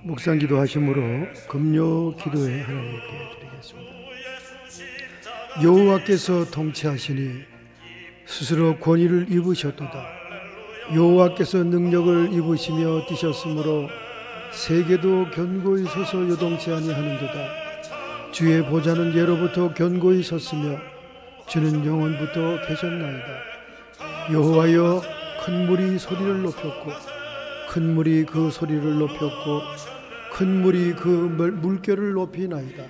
묵상 기도하심으로 금요 기도에 하나님께 드리겠습니다. 여호와께서 통치하시니 스스로 권위를 입으셨도다. 여호와께서 능력을 입으시며 뛰셨으므로 세계도 견고히 서서 요동치 아니하는도다. 주의 보좌는 예로부터 견고히 섰으며 주는 영원부터 계셨나이다. 여호와여, 큰 물이 소리를 높였고 큰 물이 그 소리를 높였고 큰 물이 그 물결을 높이나이다.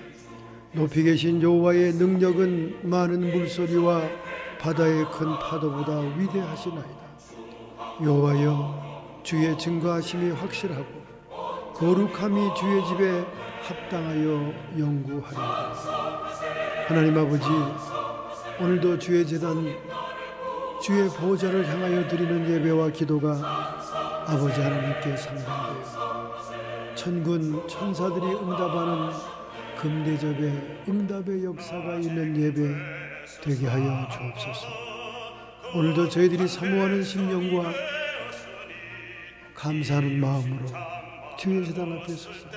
높이 계신 여호와의 능력은 많은 물소리와 바다의 큰 파도보다 위대하시나이다. 여호와여, 주의 증거하심이 확실하고 거룩함이 주의 집에 합당하여 영구하리이다. 하나님 아버지, 오늘도 주의 제단, 주의 보좌를 향하여 드리는 예배와 기도가 아버지 하나님께 상달되어 천군 천사들이 응답하는 금대접의 응답의 역사가 있는 예배 되게 하여 주옵소서. 오늘도 저희들이 사모하는 심령과 감사하는 마음으로 주의 제단 앞에 서서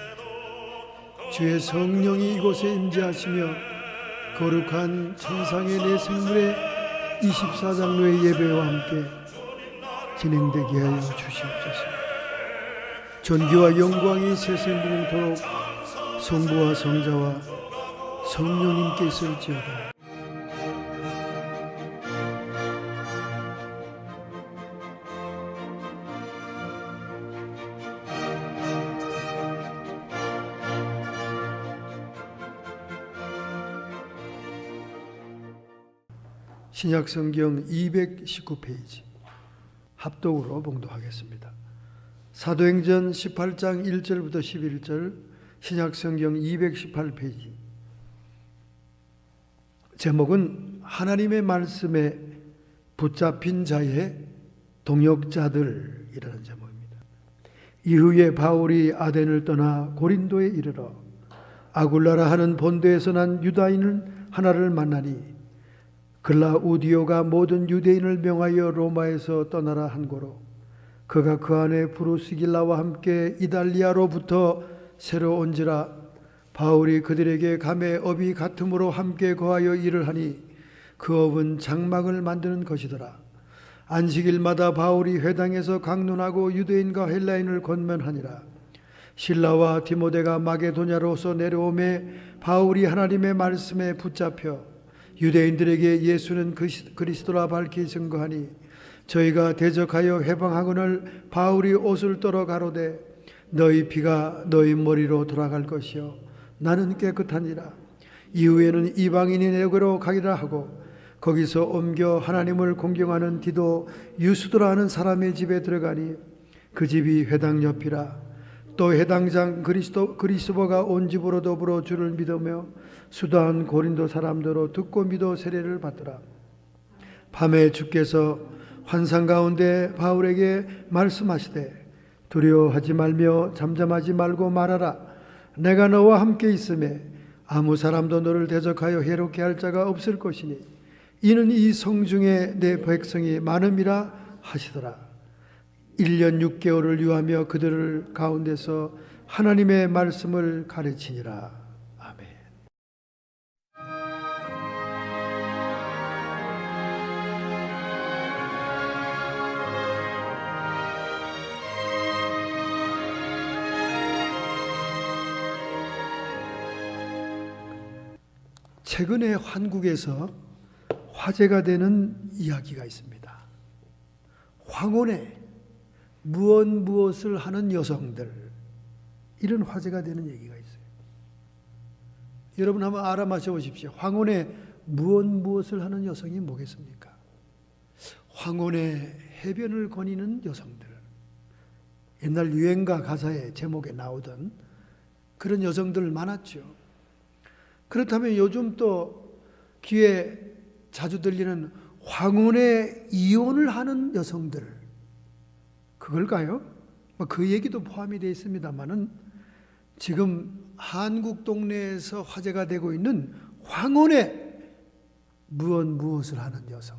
주의 성령이 이곳에 임재하시며 거룩한 천상의 내 생물의 24장로의 예배와 함께 진행되게 하여 주시옵소서. 존귀와 영광이 세세무궁토록 성부와 성자와 성령님께 있을지어다. 신약성경 219페이지 합독으로 봉독하겠습니다. 사도행전 18장 1절부터 11절, 신약성경 218페이지. 제목은 하나님의 말씀에 붙잡힌 자의 동역자들이라는 제목입니다. 이후에 바울이 아덴을 떠나 고린도에 이르러 아굴라라 하는 본도에서 난 유다인을 하나를 만나니 글라우디오가 모든 유대인을 명하여 로마에서 떠나라 한 고로 그가 그 안에 브루스길라와 함께 이달리아로부터 새로 온지라. 바울이 그들에게 감의 업이 같음으로 함께 거하여 일을 하니 그 업은 장막을 만드는 것이더라. 안식일마다 바울이 회당에서 강론하고 유대인과 헬라인을 권면하니라. 실라와 디모데가 마게도냐로서 내려오매 바울이 하나님의 말씀에 붙잡혀 유대인들에게 예수는 그리스도라 밝히 증거하니 저희가 대적하여 해방하거늘 바울이 옷을 떨어 가로되 너희 피가 너희 머리로 돌아갈 것이요 나는 깨끗하니라. 이후에는 이방인이 내게로 가기라 하고 거기서 옮겨 하나님을 공경하는 디도 유스도라 하는 사람의 집에 들어가니 그 집이 회당 옆이라. 또 회당장 그리스도가 온 집으로 더불어 주를 믿으며 수다한 고린도 사람들로 듣고 믿어 세례를 받더라. 밤에 주께서 환상 가운데 바울에게 말씀하시되 두려워하지 말며 잠잠하지 말고 말하라. 내가 너와 함께 있음에 아무 사람도 너를 대적하여 해롭게 할 자가 없을 것이니 이는 이 성중에 내 백성이 많음이라 하시더라. 1년 6개월을 유하며 그들 가운데서 하나님의 말씀을 가르치니라. 아멘. 최근에 한국에서 화제가 되는 이야기가 있습니다. 황혼에 무엇을 하는 여성들, 이런 화제가 되는 얘기가 있어요. 여러분 한번 알아맞혀 보십시오. 황혼에 무엇을 하는 여성이 뭐겠습니까? 황혼에 해변을 거니는 여성들. 옛날 유행가 가사의 제목에 나오던 그런 여성들 많았죠. 그렇다면 요즘 또 귀에 자주 들리는 황혼에 이혼을 하는 여성들, 그걸까요? 그 얘기도 포함이 되어 있습니다만은 지금 한국 동네에서 화제가 되고 있는 황혼에 무엇을 하는 여성,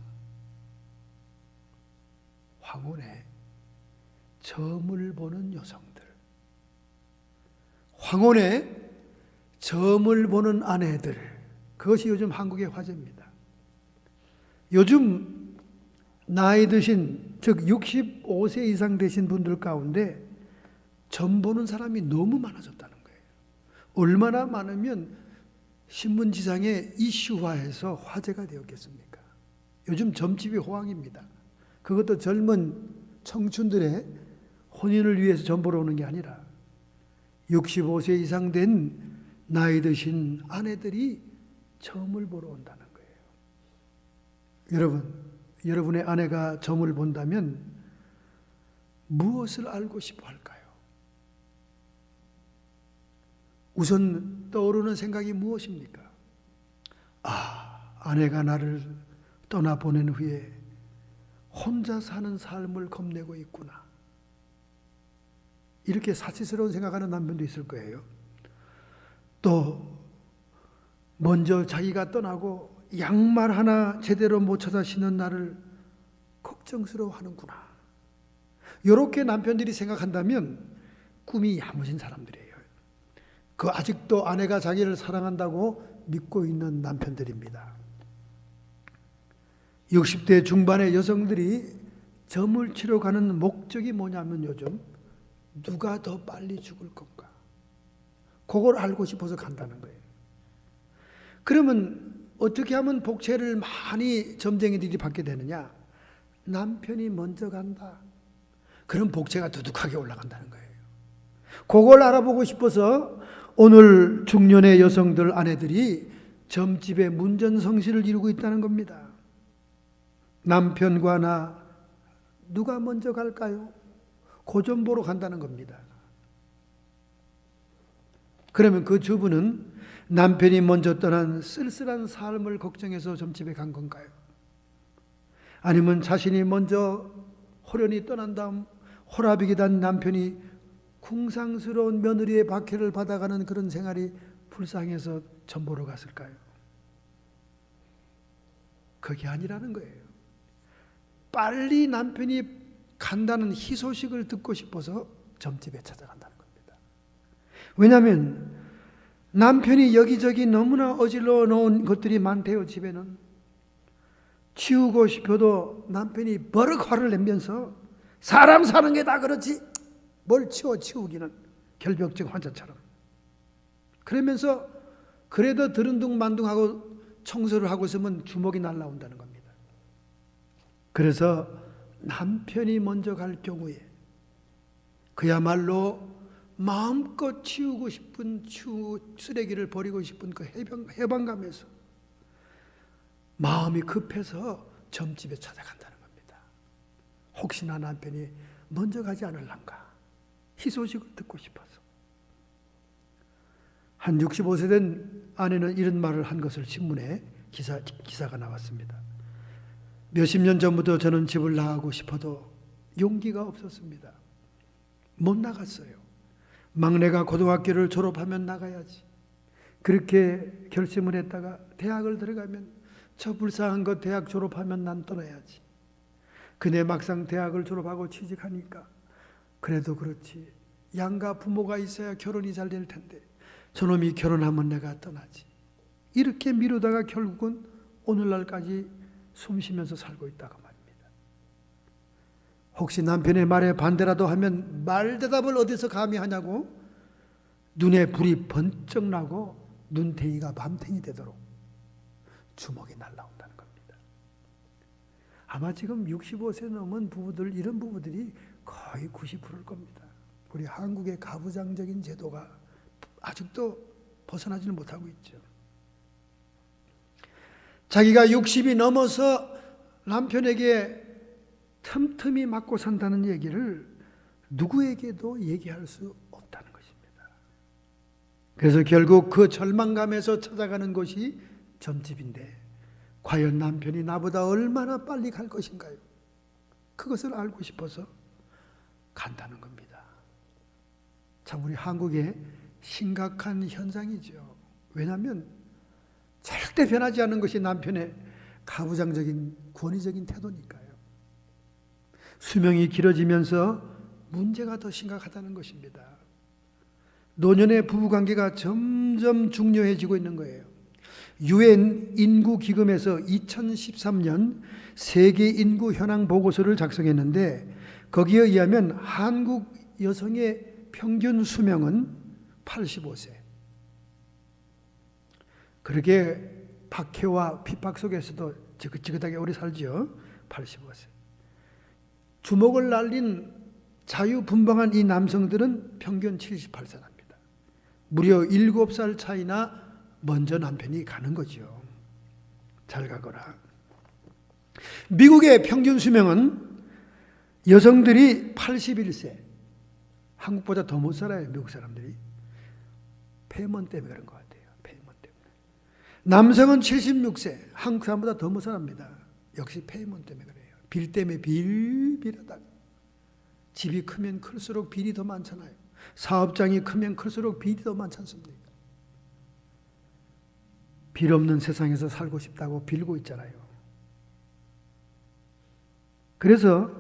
황혼에 점을 보는 여성들, 황혼에 점을 보는 아내들, 그것이 요즘 한국의 화제입니다. 요즘 나이 드신, 즉 65세 이상 되신 분들 가운데 점 보는 사람이 너무 많아졌다는 거예요. 얼마나 많으면 신문지상에 이슈화해서 화제가 되었겠습니까? 요즘 점집이 호황입니다. 그것도 젊은 청춘들의 혼인을 위해서 점 보러 오는 게 아니라 65세 이상 된 나이 드신 아내들이 점을 보러 온다는 거예요. 여러분의 아내가 점을 본다면 무엇을 알고 싶어 할까요? 우선 떠오르는 생각이 무엇입니까? 아내가 나를 떠나보낸 후에 혼자 사는 삶을 겁내고 있구나. 이렇게 사치스러운 생각하는 남편도 있을 거예요. 또 먼저 자기가 떠나고 양말 하나 제대로 못 찾아 신는 나를 걱정스러워하는구나. 이렇게 남편들이 생각한다면 꿈이 야무진 사람들이에요. 그 아직도 아내가 자기를 사랑한다고 믿고 있는 남편들입니다. 60대 중반의 여성들이 점을 치러 가는 목적이 뭐냐면 요즘 누가 더 빨리 죽을 건가? 그걸 알고 싶어서 간다는 거예요. 그러면 어떻게 하면 복채를 많이 점쟁이들이 받게 되느냐? 남편이 먼저 간다. 그럼 복채가 두둑하게 올라간다는 거예요. 그걸 알아보고 싶어서 오늘 중년의 여성들 아내들이 점집에 문전성시를 이루고 있다는 겁니다. 남편과 나 누가 먼저 갈까요? 그 점 보러 간다는 겁니다. 그러면 그 주부는 남편이 먼저 떠난 쓸쓸한 삶을 걱정해서 점집에 간 건가요? 아니면 자신이 먼저 호련히 떠난 다음 호라비게 단 남편이 궁상스러운 며느리의 박해를 받아가는 그런 생활이 불쌍해서 점 보러 갔을까요? 그게 아니라는 거예요. 빨리 남편이 간다는 희소식을 듣고 싶어서 점집에 찾아간다는 겁니다. 왜냐하면 남편이 여기저기 너무나 어질러 놓은 것들이 많대요. 집에는 치우고 싶어도 남편이 버럭 화를 내면서 사람 사는 게 다 그렇지 뭘 치우기는, 결벽증 환자처럼. 그러면서 그래도 드른둥만둥하고 청소를 하고 있으면 주먹이 날라온다는 겁니다. 그래서 남편이 먼저 갈 경우에 그야말로 마음껏 치우고 싶은 쓰레기를 버리고 싶은 그 해방감에서 마음이 급해서 점집에 찾아간다는 겁니다. 혹시나 남편이 먼저 가지 않을란가 희소식을 듣고 싶어서. 한 65세 된 아내는 이런 말을 한 것을 신문에 기사가 나왔습니다. 몇십 년 전부터 저는 집을 나가고 싶어도 용기가 없었습니다. 못 나갔어요. 막내가 고등학교를 졸업하면 나가야지. 그렇게 결심을 했다가 대학을 들어가면 저 불쌍한 것 대학 졸업하면 난 떠나야지. 그네 막상 대학을 졸업하고 취직하니까 그래도 그렇지. 양가 부모가 있어야 결혼이 잘 될 텐데 저놈이 결혼하면 내가 떠나지. 이렇게 미루다가 결국은 오늘날까지 숨 쉬면서 살고 있다고 말입니다. 혹시 남편의 말에 반대라도 하면 말 대답을 어디서 감히 하냐고 눈에 불이 번쩍 나고 눈탱이가 밤탱이 되도록 주먹이 날라온다는 겁니다. 아마 지금 65세 넘은 부부들, 이런 부부들이 거의 90%일 겁니다. 우리 한국의 가부장적인 제도가 아직도 벗어나지는 못하고 있죠. 자기가 60이 넘어서 남편에게 틈틈이 맞고 산다는 얘기를 누구에게도 얘기할 수 없다는 것입니다. 그래서 결국 그 절망감에서 찾아가는 것이 점집인데 과연 남편이 나보다 얼마나 빨리 갈 것인가요? 그것을 알고 싶어서 간다는 겁니다. 참 우리 한국의 심각한 현상이죠. 왜냐하면 절대 변하지 않는 것이 남편의 가부장적인 권위적인 태도니까요. 수명이 길어지면서 문제가 더 심각하다는 것입니다. 노년의 부부관계가 점점 중요해지고 있는 거예요. 유엔 인구기금에서 2013년 세계 인구 현황 보고서를 작성했는데 거기에 의하면 한국 여성의 평균 수명은 85세. 그렇게 박해와 핍박 속에서도 지긋지긋하게 오래 살죠. 85세. 주먹을 날린 자유분방한 이 남성들은 평균 78세랍니다. 무려 7살 차이나 먼저 남편이 가는 거죠. 잘 가거라. 미국의 평균 수명은 여성들이 81세. 한국보다 더 못 살아요, 미국 사람들이. 폐먼 때문에 그런 것 같아요. 폐먼 때문에. 남성은 76세. 한국 사람보다 더 못 살합니다. 역시 폐먼 때문에 그래요. 빌 때문에 빌빌하다. 집이 크면 클수록 빌이 더 많잖아요. 사업장이 크면 클수록 빌이 더 많지 않습니까? 빌 없는 세상에서 살고 싶다고 빌고 있잖아요. 그래서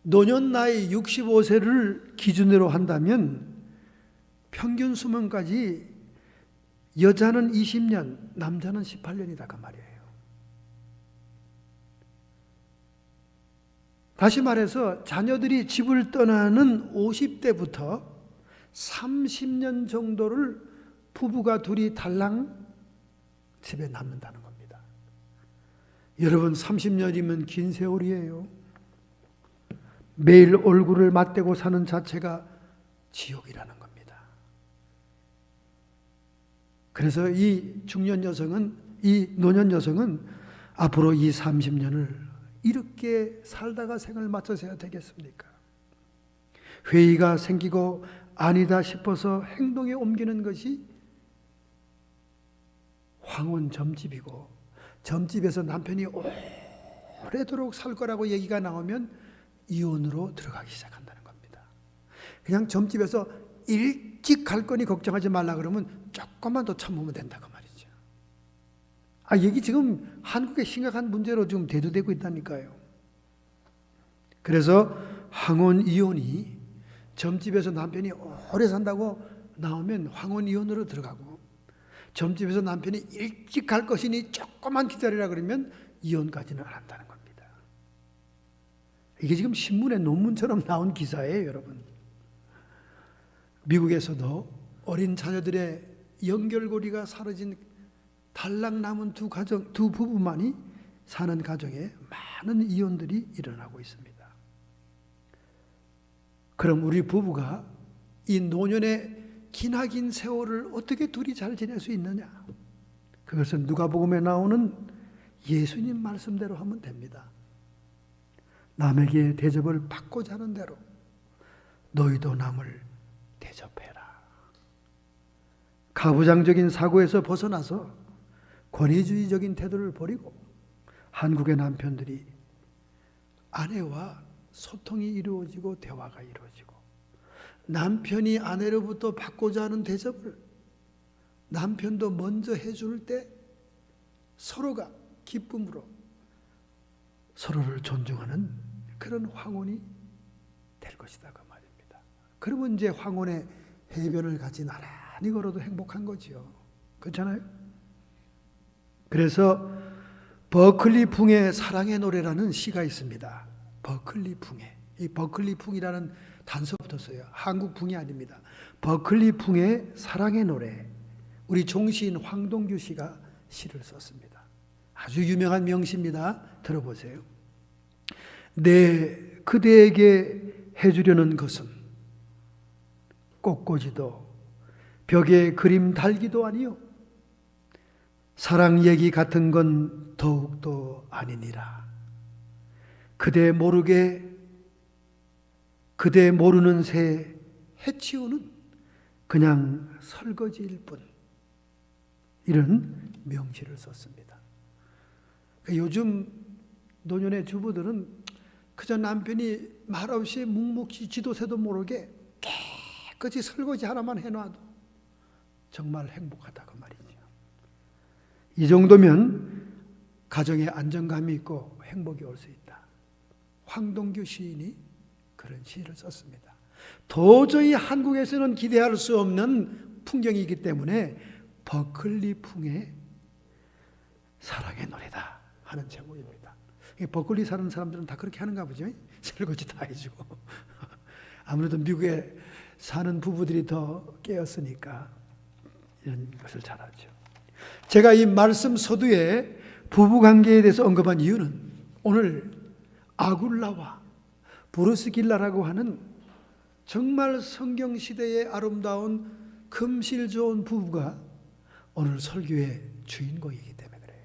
노년 나이 65세를 기준으로 한다면 평균 수명까지 여자는 20년, 남자는 18년이다 그 말이에요. 다시 말해서 자녀들이 집을 떠나는 50대부터 30년 정도를 부부가 둘이 달랑 집에 남는다는 겁니다. 여러분 30년이면 긴 세월이에요. 매일 얼굴을 맞대고 사는 자체가 지옥이라는 겁니다. 그래서 이 중년 여성은, 이 노년 여성은 앞으로 이 30년을 이렇게 살다가 생을 맞춰서 해야 되겠습니까? 회의가 생기고 아니다 싶어서 행동에 옮기는 것이 황혼 점집이고, 점집에서 남편이 오래도록 살 거라고 얘기가 나오면 이혼으로 들어가기 시작한다는 겁니다. 그냥 점집에서 일찍 갈 거니 걱정하지 말라 그러면 조금만 더 참으면 된다 그 말이죠. 여기 지금 한국의 심각한 문제로 지금 대두되고 있다니까요. 그래서 황혼 이혼이 점집에서 남편이 오래 산다고 나오면 황혼 이혼으로 들어가고, 점집에서 남편이 일찍 갈 것이니 조금만 기다리라 그러면 이혼까지는 안 한다는 겁니다. 이게 지금 신문에 논문처럼 나온 기사예요, 여러분. 미국에서도 어린 자녀들의 연결고리가 사라진 달랑 남은 두 부부만이 사는 가정에 많은 이혼들이 일어나고 있습니다. 그럼 우리 부부가 이 노년의 기나긴 세월을 어떻게 둘이 잘 지낼 수 있느냐? 그것은 누가복음에 나오는 예수님 말씀대로 하면 됩니다. 남에게 대접을 받고자 하는 대로 너희도 남을 대접해라. 가부장적인 사고에서 벗어나서 권위주의적인 태도를 버리고 한국의 남편들이 아내와 소통이 이루어지고 대화가 이루어지고, 남편이 아내로부터 받고자 하는 대접을 남편도 먼저 해줄 때 서로가 기쁨으로 서로를 존중하는 그런 황혼이 될 것이다 그 말입니다. 그러면 이제 황혼의 해변을 같이 나란히 걸어도 행복한 거지요. 그렇잖아요? 그래서 버클리 풍의 사랑의 노래라는 시가 있습니다. 버클리 풍의, 이 버클리 풍이라는 단서 붙었어요. 한국 풍이 아닙니다. 버클리 풍의 사랑의 노래. 우리 종시인 황동규 씨가 시를 썼습니다. 아주 유명한 명시입니다. 들어보세요. 내 그대에게 해주려는 것은 꽃꽂이도 벽에 그림 달기도 아니요, 사랑 얘기 같은 건 더욱도 아니니라. 그대 모르는 새 해치우는 그냥 설거지일 뿐. 이런 명시를 썼습니다. 요즘 노년의 주부들은 그저 남편이 말없이 묵묵히 지도새도 모르게 깨끗이 설거지 하나만 해놔도 정말 행복하다 그 말이죠. 이 정도면 가정에 안정감이 있고 행복이 올 수 있다. 황동규 시인이 그런 시를 썼습니다. 도저히 한국에서는 기대할 수 없는 풍경이기 때문에 버클리풍의 사랑의 노래다 하는 제목입니다. 버클리 사는 사람들은 다 그렇게 하는가 보죠. 설거지 다 해주고. 아무래도 미국에 사는 부부들이 더 깨었으니까 이런 것을 잘하죠. 제가 이 말씀 서두에 부부관계에 대해서 언급한 이유는 오늘 아굴라와 브루스길라라고 하는 정말 성경시대의 아름다운 금실 좋은 부부가 오늘 설교의 주인공이기 때문에 그래요.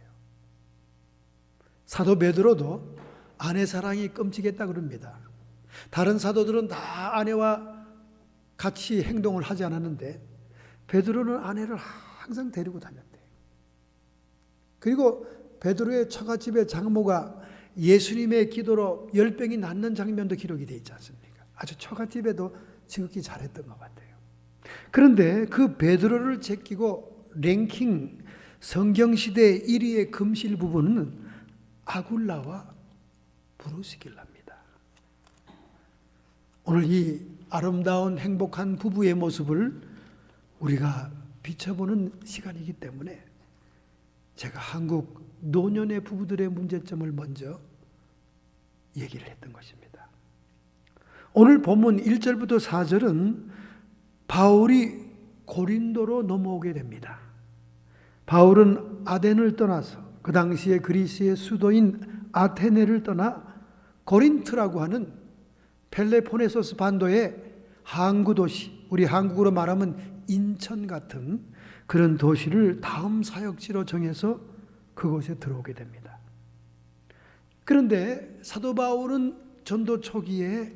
사도 베드로도 아내 사랑이 끔찍했다 그럽니다. 다른 사도들은 다 아내와 같이 행동을 하지 않았는데 베드로는 아내를 항상 데리고 다녔대요. 그리고 베드로의 처갓집의 장모가 예수님의 기도로 열병이 낫는 장면도 기록이 되어 있지 않습니까? 아주 처갓집에도 지극히 잘했던 것 같아요. 그런데 그 베드로를 제끼고 랭킹 성경시대 1위의 금실 부부는 아굴라와 브루스길라입니다. 오늘 이 아름다운 행복한 부부의 모습을 우리가 비춰보는 시간이기 때문에 제가 한국 노년의 부부들의 문제점을 먼저 얘기를 했던 것입니다. 오늘 본문 1절부터 4절은 바울이 고린도로 넘어오게 됩니다. 바울은 아덴을 떠나서 그 당시에 그리스의 수도인 아테네를 떠나 고린트라고 하는 펠레포네소스 반도의 항구 도시, 우리 한국으로 말하면 인천 같은 그런 도시를 다음 사역지로 정해서 그곳에 들어오게 됩니다. 그런데 사도 바울은 전도 초기에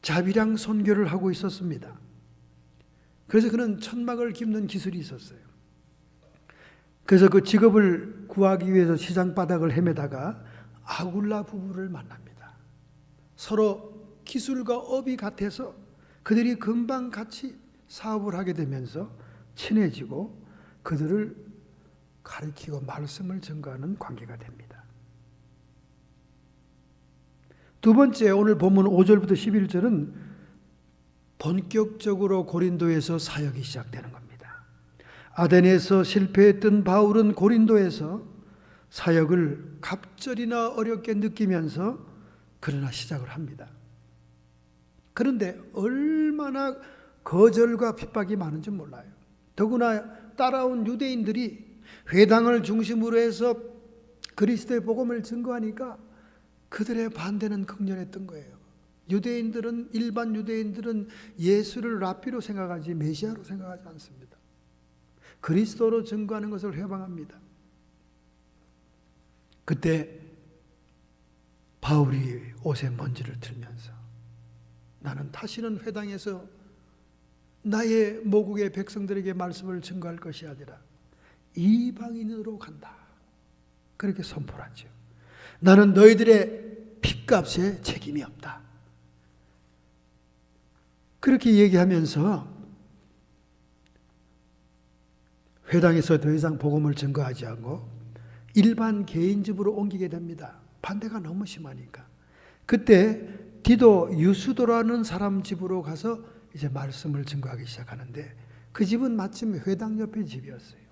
자비랑 선교를 하고 있었습니다. 그래서 그는 천막을 깁는 기술이 있었어요. 그래서 그 직업을 구하기 위해서 시장 바닥을 헤매다가 아굴라 부부를 만납니다. 서로 기술과 업이 같아서 그들이 금방 같이 사업을 하게 되면서 친해지고 그들을 가르치고 말씀을 전가하는 관계가 됩니다. 두 번째, 오늘 본문 5절부터 11절은 본격적으로 고린도에서 사역이 시작되는 겁니다. 아덴에서 실패했던 바울은 고린도에서 사역을 갑절이나 어렵게 느끼면서 그러나 시작을 합니다. 그런데 얼마나 거절과 핍박이 많은지 몰라요. 더구나 따라온 유대인들이 회당을 중심으로 해서 그리스도의 복음을 증거하니까 그들의 반대는 극렬했던 거예요. 유대인들은, 일반 유대인들은 예수를 랍비로 생각하지 메시아로 생각하지 않습니다. 그리스도로 증거하는 것을 회방합니다. 그때 바울이 옷에 먼지를 틀면서 나는 다시는 회당에서 나의 모국의 백성들에게 말씀을 증거할 것이 아니라 이방인으로 간다. 그렇게 선포를 하죠. 나는 너희들의 핏값에 책임이 없다. 그렇게 얘기하면서 회당에서 더 이상 복음을 증거하지 않고 일반 개인 집으로 옮기게 됩니다. 반대가 너무 심하니까. 그때 디도 유수도라는 사람 집으로 가서 이제 말씀을 증거하기 시작하는데 그 집은 마침 회당 옆에 집이었어요.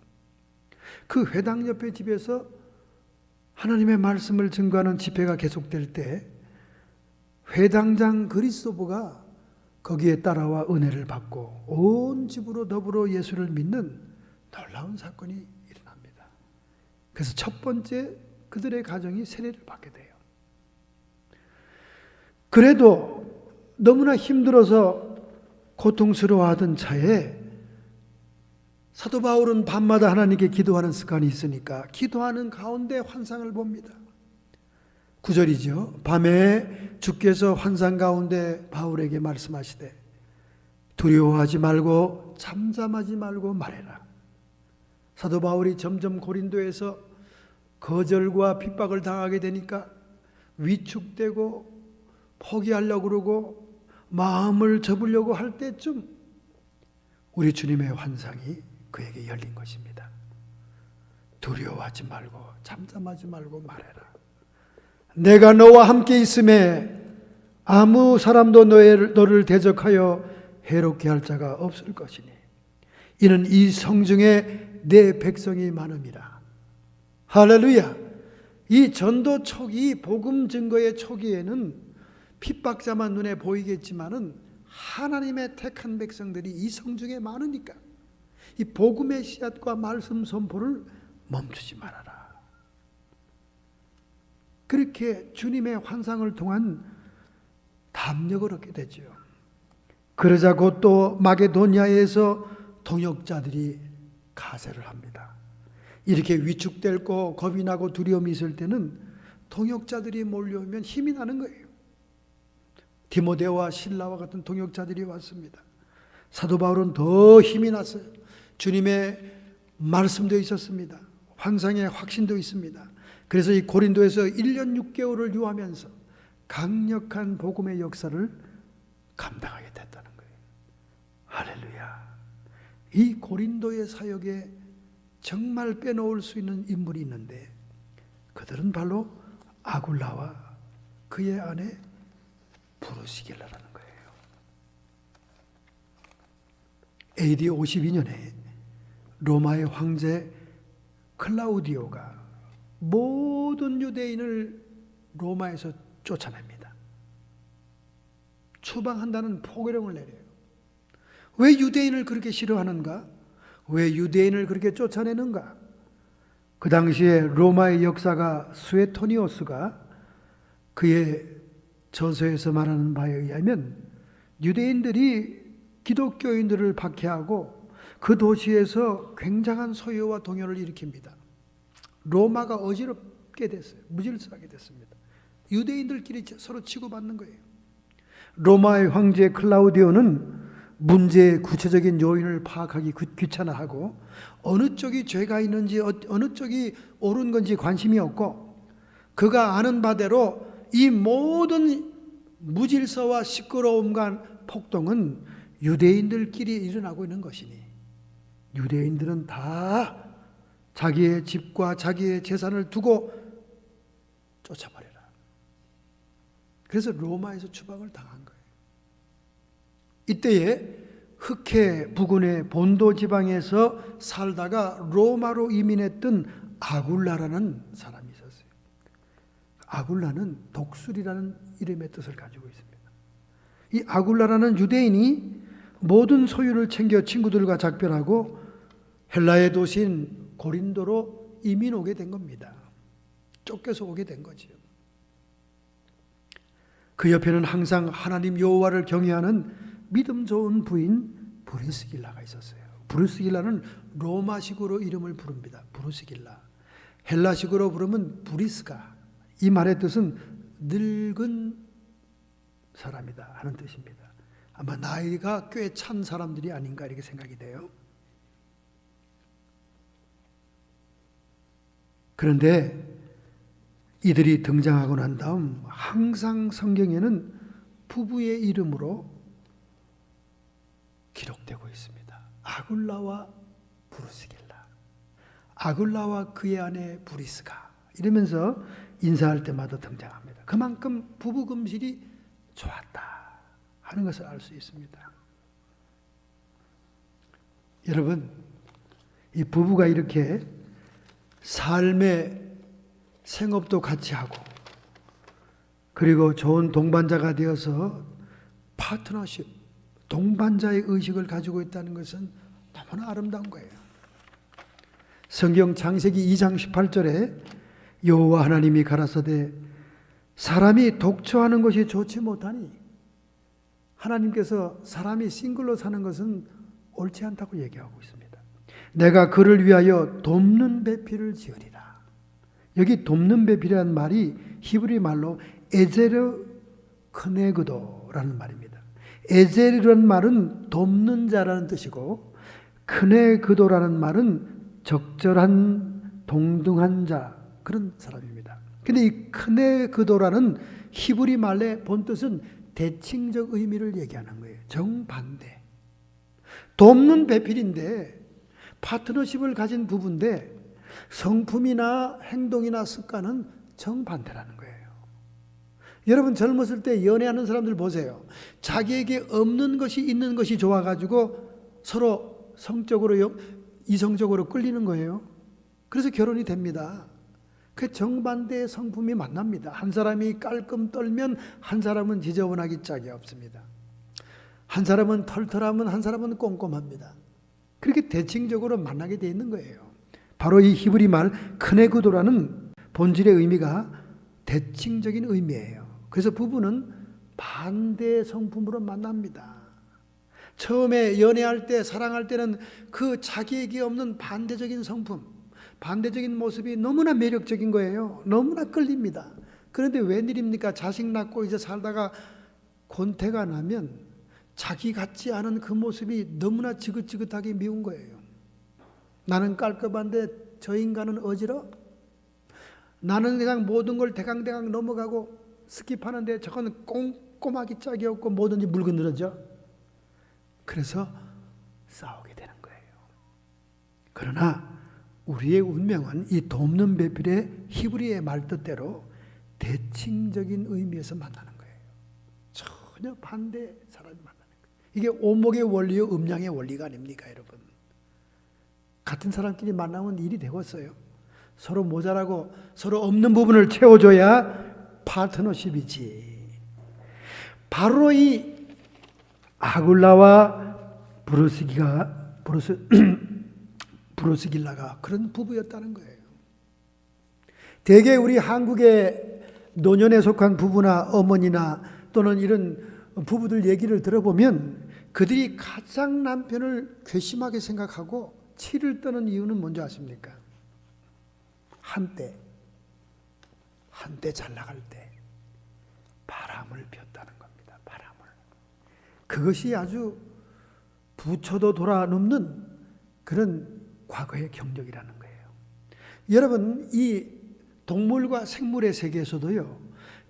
그 회당 옆에 집에서 하나님의 말씀을 증거하는 집회가 계속될 때 회당장 그리스도부가 거기에 따라와 은혜를 받고 온 집으로 더불어 예수를 믿는 놀라운 사건이 일어납니다. 그래서 첫 번째 그들의 가정이 세례를 받게 돼요. 그래도 너무나 힘들어서 고통스러워하던 차에 사도 바울은 밤마다 하나님께 기도하는 습관이 있으니까 기도하는 가운데 환상을 봅니다. 9절이죠. 밤에 주께서 환상 가운데 바울에게 말씀하시되 두려워하지 말고 잠잠하지 말고 말해라. 사도 바울이 점점 고린도에서 거절과 핍박을 당하게 되니까 위축되고 포기하려고 그러고 마음을 접으려고 할 때쯤 우리 주님의 환상이 그에게 열린 것입니다. 두려워하지 말고 잠잠하지 말고 말해라. 내가 너와 함께 있음에 아무 사람도 너를 대적하여 해롭게 할 자가 없을 것이니 이는 이 성중에 내 백성이 많음이라. 할렐루야. 이 전도 초기, 복음 증거의 초기에는 핍박자만 눈에 보이겠지만은 하나님의 택한 백성들이 이 성중에 많으니까 이 복음의 씨앗과 말씀 선포를 멈추지 말아라. 그렇게 주님의 환상을 통한 담력을 얻게 되죠. 그러자 곧 또 마게도냐에서 동역자들이 가세를 합니다. 이렇게 위축되고 겁이 나고 두려움이 있을 때는 동역자들이 몰려오면 힘이 나는 거예요. 디모데와 실라와 같은 동역자들이 왔습니다. 사도 바울은 더 힘이 났어요. 주님의 말씀도 있었습니다. 환상의 확신도 있습니다. 그래서 이 고린도에서 1년 6개월을 유하면서 강력한 복음의 역사를 감당하게 됐다는 거예요. 할렐루야. 이 고린도의 사역에 정말 빼놓을 수 있는 인물이 있는데 그들은 바로 아굴라와 그의 아내 브루시길라라는 거예요. AD 52년에 로마의 황제 클라우디오가 모든 유대인을 로마에서 쫓아냅니다. 추방한다는 포고령을 내려요. 왜 유대인을 그렇게 싫어하는가? 왜 유대인을 그렇게 쫓아내는가? 그 당시에 로마의 역사가 수에토니오스가 그의 저서에서 말하는 바에 의하면 유대인들이 기독교인들을 박해하고 그 도시에서 굉장한 소요와 동요를 일으킵니다. 로마가 어지럽게 됐어요. 무질서하게 됐습니다. 유대인들끼리 서로 치고받는 거예요. 로마의 황제 클라우디오는 문제의 구체적인 요인을 파악하기 귀찮아하고 어느 쪽이 죄가 있는지 어느 쪽이 옳은 건지 관심이 없고 그가 아는 바대로 이 모든 무질서와 시끄러움과 폭동은 유대인들끼리 일어나고 있는 것이니 유대인들은 다 자기의 집과 자기의 재산을 두고 쫓아버려라. 그래서 로마에서 추방을 당한 거예요. 이때에 흑해 부근의 본도 지방에서 살다가 로마로 이민했던 아굴라라는 사람이 있었어요. 아굴라는 독수리라는 이름의 뜻을 가지고 있습니다. 이 아굴라라는 유대인이 모든 소유를 챙겨 친구들과 작별하고 헬라의 도시인 고린도로 이민 오게 된 겁니다. 쫓겨서 오게 된 거죠. 그 옆에는 항상 하나님 여호와를 경외하는 믿음 좋은 부인 브리스길라가 있었어요. 브리스길라는 로마식으로 이름을 부릅니다. 브리스길라. 헬라식으로 부르면 브리스가. 이 말의 뜻은 늙은 사람이다 하는 뜻입니다. 아마 나이가 꽤 찬 사람들이 아닌가 이렇게 생각이 돼요. 그런데 이들이 등장하고 난 다음 항상 성경에는 부부의 이름으로 기록되고 있습니다. 아굴라와 브루스길라, 아굴라와 그의 아내 브리스가 이러면서 인사할 때마다 등장합니다. 그만큼 부부 금실이 좋았다 하는 것을 알 수 있습니다. 여러분, 이 부부가 이렇게 삶의 생업도 같이 하고 그리고 좋은 동반자가 되어서 파트너십, 동반자의 의식을 가지고 있다는 것은 너무나 아름다운 거예요. 성경 창세기 2장 18절에 여호와 하나님이 가라사대 사람이 독처하는 것이 좋지 못하니 하나님께서 사람이 싱글로 사는 것은 옳지 않다고 얘기하고 있습니다. 내가 그를 위하여 돕는 배필을 지으리라. 여기 돕는 배필이라는 말이 히브리 말로 에제르 크네그도라는 말입니다. 에제르라는 말은 돕는 자라는 뜻이고 크네그도라는 말은 적절한 동등한 자 그런 사람입니다. 근데 이 크네그도라는 히브리 말의 본뜻은 대칭적 의미를 얘기하는 거예요. 정반대. 돕는 배필인데 파트너십을 가진 부부인데 성품이나 행동이나 습관은 정반대라는 거예요. 여러분 젊었을 때 연애하는 사람들 보세요. 자기에게 없는 것이 있는 것이 좋아가지고 서로 성적으로 이성적으로 끌리는 거예요. 그래서 결혼이 됩니다. 그 정반대의 성품이 만납니다. 한 사람이 깔끔 떨면 한 사람은 지저분하기 짝이 없습니다. 한 사람은 털털하면 한 사람은 꼼꼼합니다. 그렇게 대칭적으로 만나게 돼 있는 거예요. 바로 이 히브리 말 크네구도라는 본질의 의미가 대칭적인 의미예요. 그래서 부부는 반대 성품으로 만납니다. 처음에 연애할 때, 사랑할 때는 그 자기에게 없는 반대적인 성품, 반대적인 모습이 너무나 매력적인 거예요. 너무나 끌립니다. 그런데 웬일입니까? 자식 낳고 이제 살다가 권태가 나면 자기 같지 않은 그 모습이 너무나 지긋지긋하게 미운 거예요. 나는 깔끔한데 저 인간은 어지러? 나는 그냥 모든 걸 대강대강 넘어가고 스킵하는데 저건 꼼꼼하기 짝이 없고 뭐든지 물건 늘어져. 그래서 싸우게 되는 거예요. 그러나 우리의 운명은 이 돕는 배필의 히브리의 말뜻대로 대칭적인 의미에서 만나는 거예요. 전혀 반대 사람이 만나는 거예요. 이게 오목의 원리요 음양의 원리가 아닙니까, 여러분? 같은 사람끼리 만나면 일이 되겠어요. 서로 모자라고 서로 없는 부분을 채워줘야 파트너십이지. 바로 이 아굴라와 브루스길라가 그런 부부였다는 거예요. 대개 우리 한국의 노년에 속한 부부나 어머니나 또는 이런 부부들 얘기를 들어보면 그들이 가장 남편을 괘씸하게 생각하고 치를 떠는 이유는 뭔지 아십니까? 한때 잘 나갈 때 바람을 폈다는 겁니다. 바람을. 그것이 아주 부처도 돌아눕는 그런 과거의 경력이라는 거예요. 여러분, 이 동물과 생물의 세계에서도요,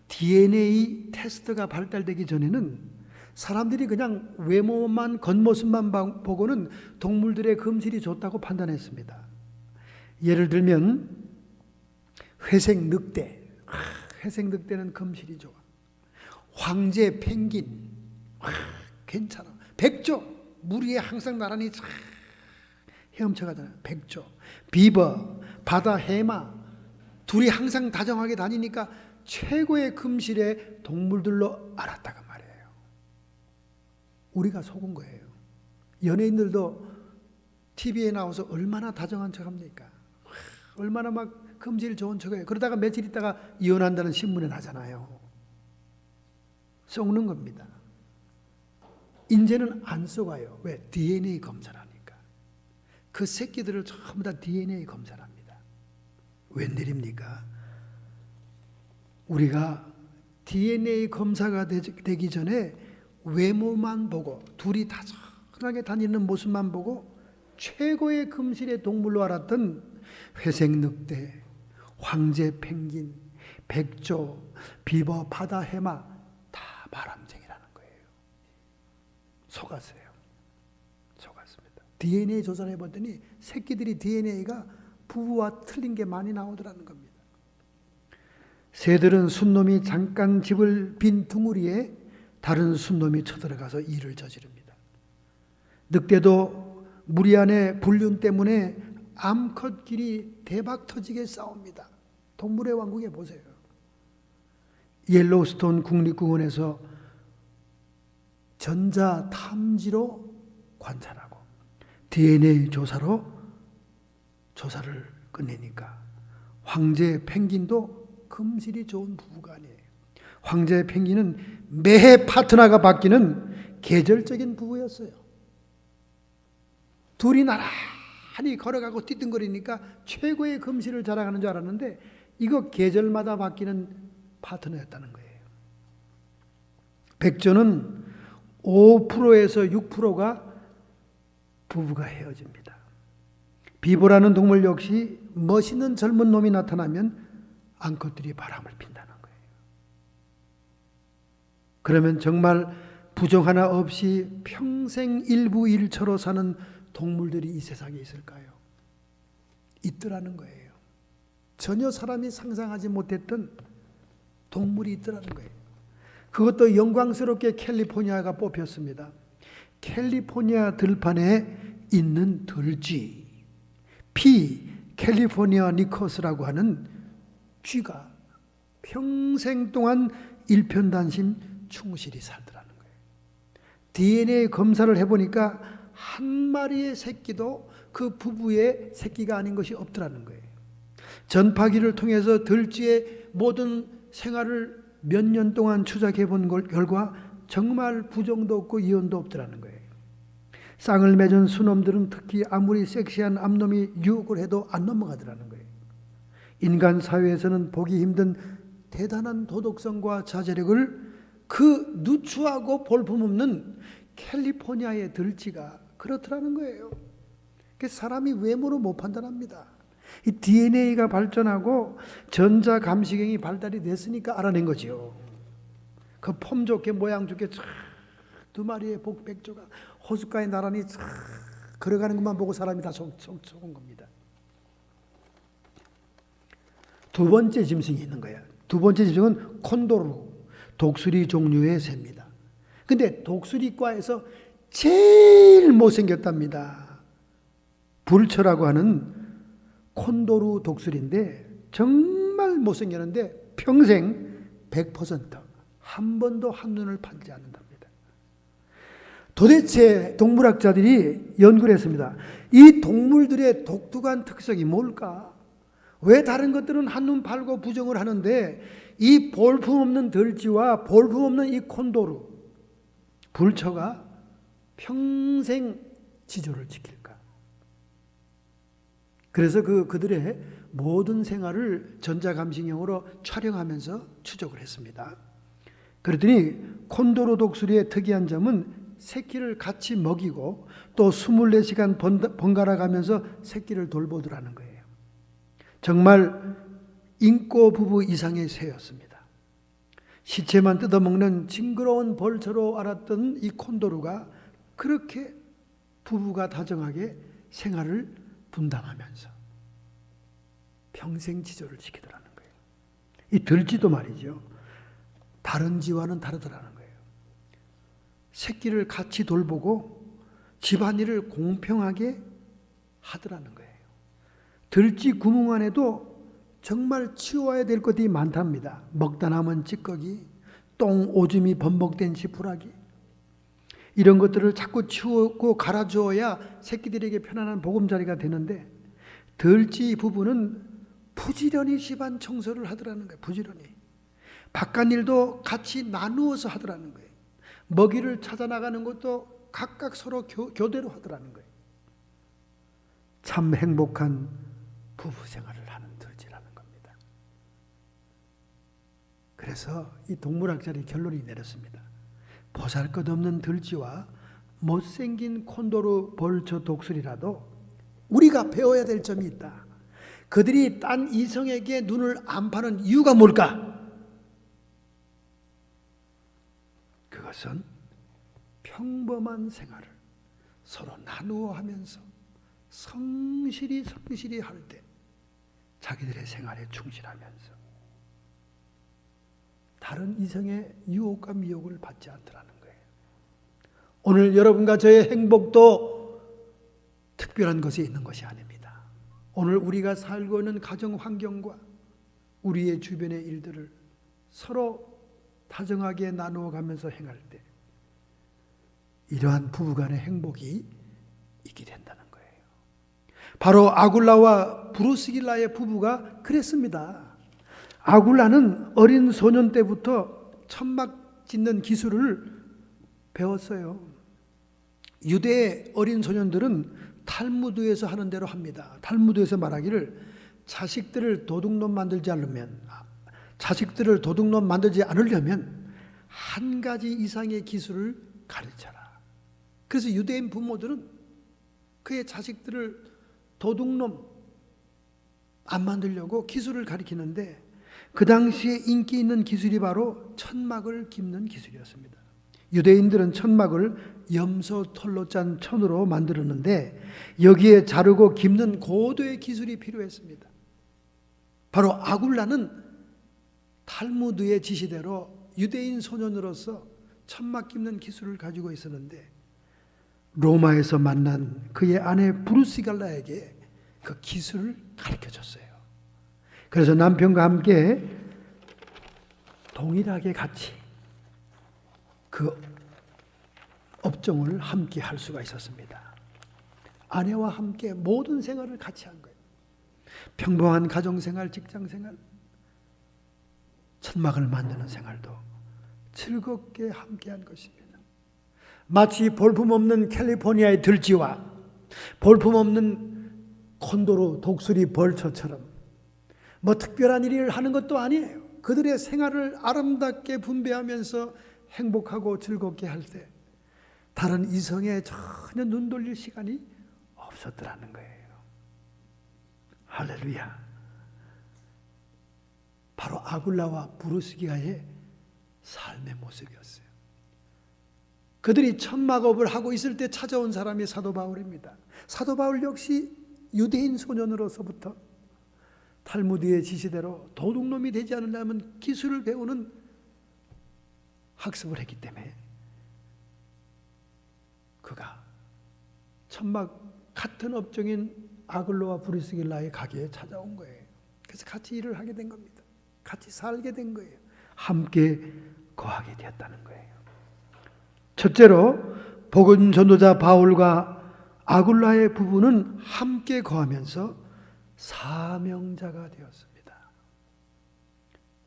DNA 테스트가 발달되기 전에는 사람들이 그냥 외모만, 겉모습만 보고는 동물들의 금실이 좋다고 판단했습니다. 예를 들면 회색 늑대, 회색 늑대는 금실이 좋아. 황제 펭귄, 괜찮아. 백조, 물 위에 항상 나란히 헤엄쳐가잖아요. 백조, 비버, 바다 해마, 둘이 항상 다정하게 다니니까 최고의 금실의 동물들로 알았다가 말이에요. 우리가 속은 거예요. 연예인들도 TV에 나와서 얼마나 다정한 척합니까? 얼마나 막 금질 좋은 척해요. 그러다가 며칠 있다가 이혼한다는 신문에 나잖아요. 속는 겁니다. 이제는 안 속아요. 왜? DNA 검사를 하니까. 그 새끼들을 전부 다 DNA 검사를 합니다. 웬일입니까? 우리가 DNA 검사가 되기 전에 외모만 보고 둘이 다정하게 다니는 모습만 보고 최고의 금실의 동물로 알았던 회색 늑대, 황제 펭귄, 백조, 비버, 바다 해마 다 바람쟁이라는 거예요. 속았어요. 속았습니다. DNA 조사를 해봤더니 새끼들이 DNA가 부부와 틀린 게 많이 나오더라는 겁니다. 새들은 순놈이 잠깐 집을 빈 둥우리에 다른 순놈이 쳐들어가서 일을 저지릅니다. 늑대도 무리 안에 불륜 때문에 암컷끼리 대박 터지게 싸웁니다. 동물의 왕국에 보세요. 옐로우스톤 국립공원에서 전자 탐지로 관찰하고 DNA 조사로 조사를 끝내니까 황제 펭귄도 금실이 좋은 부부가 아니에요. 황제 펭귄은 매해 파트너가 바뀌는 계절적인 부부였어요. 둘이 나란히 걸어가고 띠뚱거리니까 최고의 금실을 자랑하는 줄 알았는데 이거 계절마다 바뀌는 파트너였다는 거예요. 백조는 5%에서 6%가 부부가 헤어집니다. 비보라는 동물 역시 멋있는 젊은 놈이 나타나면 암컷들이 바람을 핀다는 거예요. 그러면 정말 부정 하나 없이 평생 일부일처로 사는 동물들이 이 세상에 있을까요? 있더라는 거예요. 전혀 사람이 상상하지 못했던 동물이 있더라는 거예요. 그것도 영광스럽게 캘리포니아가 뽑혔습니다. 캘리포니아 들판에 있는 들쥐, 캘리포니아 니커스라고 하는 쥐가 평생 동안 일편단심 충실히 살더라는 거예요. DNA 검사를 해보니까 한 마리의 새끼도 그 부부의 새끼가 아닌 것이 없더라는 거예요. 전파기를 통해서 들쥐의 모든 생활을 몇 년 동안 추적해 본 결과 정말 부정도 없고 이혼도 없더라는 거예요. 쌍을 맺은 수놈들은 특히 아무리 섹시한 암놈이 유혹을 해도 안 넘어가더라는 거예요. 인간 사회에서는 보기 힘든 대단한 도덕성과 자제력을 그 누추하고 볼품없는 캘리포니아의 들쥐가 그렇더라는 거예요. 사람이 외모로 못 판단합니다. 이 DNA가 발전하고 전자감시경이 발달이 됐으니까 알아낸 거죠. 그 폼 좋게 모양 좋게 두 마리의 백조가 호숫가에 나란히 걸어가는 것만 보고 사람이 다 속은 겁니다. 두 번째 짐승이 있는 거예요. 두 번째 짐승은 콘도르, 독수리 종류의 새입니다. 근데 독수리과에서 제일 못생겼답니다. 불처라고 하는 콘도르 독수리인데 정말 못생겼는데 평생 100% 한 번도 한눈을 팔지 않는답니다. 도대체 동물학자들이 연구를 했습니다. 이 동물들의 독특한 특성이 뭘까? 왜 다른 것들은 한눈 팔고 부정을 하는데 이 볼품없는 들쥐와 볼품없는 이 콘도르, 불처가 평생 지조를 지킬까? 그래서 그들의 모든 생활을 전자감시경으로 촬영하면서 추적을 했습니다. 그랬더니 콘도르 독수리의 특이한 점은 새끼를 같이 먹이고 또 24시간 번갈아 가면서 새끼를 돌보더라는 거예요. 정말 인꼬 부부 이상의 새였습니다. 시체만 뜯어먹는 징그러운 벌처로 알았던 이 콘도르가 그렇게 부부가 다정하게 생활을 분담하면서 평생 지조를 지키더라는 거예요. 이 들쥐도 말이죠. 다른 쥐와는 다르더라는 거예요. 새끼를 같이 돌보고 집안일을 공평하게 하더라는 거예요. 들쥐 구멍 안에도 정말 치워야 될 것들이 많답니다. 먹다 남은 찌꺼기, 똥, 오줌이 범벅된 지푸라기, 이런 것들을 자꾸 치우고 갈아주어야 새끼들에게 편안한 보금자리가 되는데 들쥐 부부는 부지런히 집안 청소를 하더라는 거예요. 부지런히. 바깥일도 같이 나누어서 하더라는 거예요. 먹이를 찾아 나가는 것도 각각 서로 교대로 하더라는 거예요. 참 행복한 부부 생활을 하는 들쥐라는 겁니다. 그래서 이 동물학자들이 결론이 내렸습니다. 보잘것없는 들쥐와 못생긴 콘도르 벌처 독수리라도 우리가 배워야 될 점이 있다. 그들이 딴 이성에게 눈을 안 파는 이유가 뭘까? 그것은 평범한 생활을 서로 나누어 하면서 성실히 할 때 자기들의 생활에 충실하면서 다른 이성의 유혹과 미혹을 받지 않더라는 거예요. 오늘 여러분과 저의 행복도 특별한 것이 있는 것이 아닙니다. 오늘 우리가 살고 있는 가정 환경과 우리의 주변의 일들을 서로 다정하게 나누어 가면서 행할 때 이러한 부부간의 행복이 있게 된다는 거예요. 바로 아굴라와 브루스길라의 부부가 그랬습니다. 아굴라는 어린 소년 때부터 천막 짓는 기술을 배웠어요. 유대의 어린 소년들은 탈무드에서 하는 대로 합니다. 탈무드에서 말하기를 자식들을 도둑놈 만들지 않으려면 한 가지 이상의 기술을 가르쳐라. 그래서 유대인 부모들은 그의 자식들을 도둑놈 안 만들려고 기술을 가르치는데 그 당시에 인기 있는 기술이 바로 천막을 깁는 기술이었습니다. 유대인들은 천막을 염소 털로 짠 천으로 만들었는데 여기에 자르고 깁는 고도의 기술이 필요했습니다. 바로 아굴라는 탈무드의 지시대로 유대인 소년으로서 천막 깁는 기술을 가지고 있었는데 로마에서 만난 그의 아내 브루시갈라에게 그 기술을 가르쳐줬어요. 그래서 남편과 함께 동일하게 같이 그 업종을 함께 할 수가 있었습니다. 아내와 함께 모든 생활을 같이 한 거예요. 평범한 가정생활, 직장생활, 천막을 만드는 생활도 즐겁게 함께 한 것입니다. 마치 볼품없는 캘리포니아의 들쥐와 볼품없는 콘도로 독수리 벌처처럼 뭐 특별한 일을 하는 것도 아니에요. 그들의 생활을 아름답게 분배하면서 행복하고 즐겁게 할 때 다른 이성에 전혀 눈 돌릴 시간이 없었더라는 거예요. 할렐루야. 바로 아굴라와 브루스기아의 삶의 모습이었어요. 그들이 천막업을 하고 있을 때 찾아온 사람이 사도 바울입니다. 사도 바울 역시 유대인 소년으로서부터 탈무드의 지시대로 도둑놈이 되지 않으려면 기술을 배우는 학습을 했기 때문에 그가 천막 같은 업종인 아글로와 브루스길라의 가게에 찾아온 거예요. 그래서 같이 일을 하게 된 겁니다. 같이 살게 된 거예요. 함께 거하게 되었다는 거예요. 첫째로 복음 전도자 바울과 아굴라의 부부는 함께 거하면서 사명자가 되었습니다.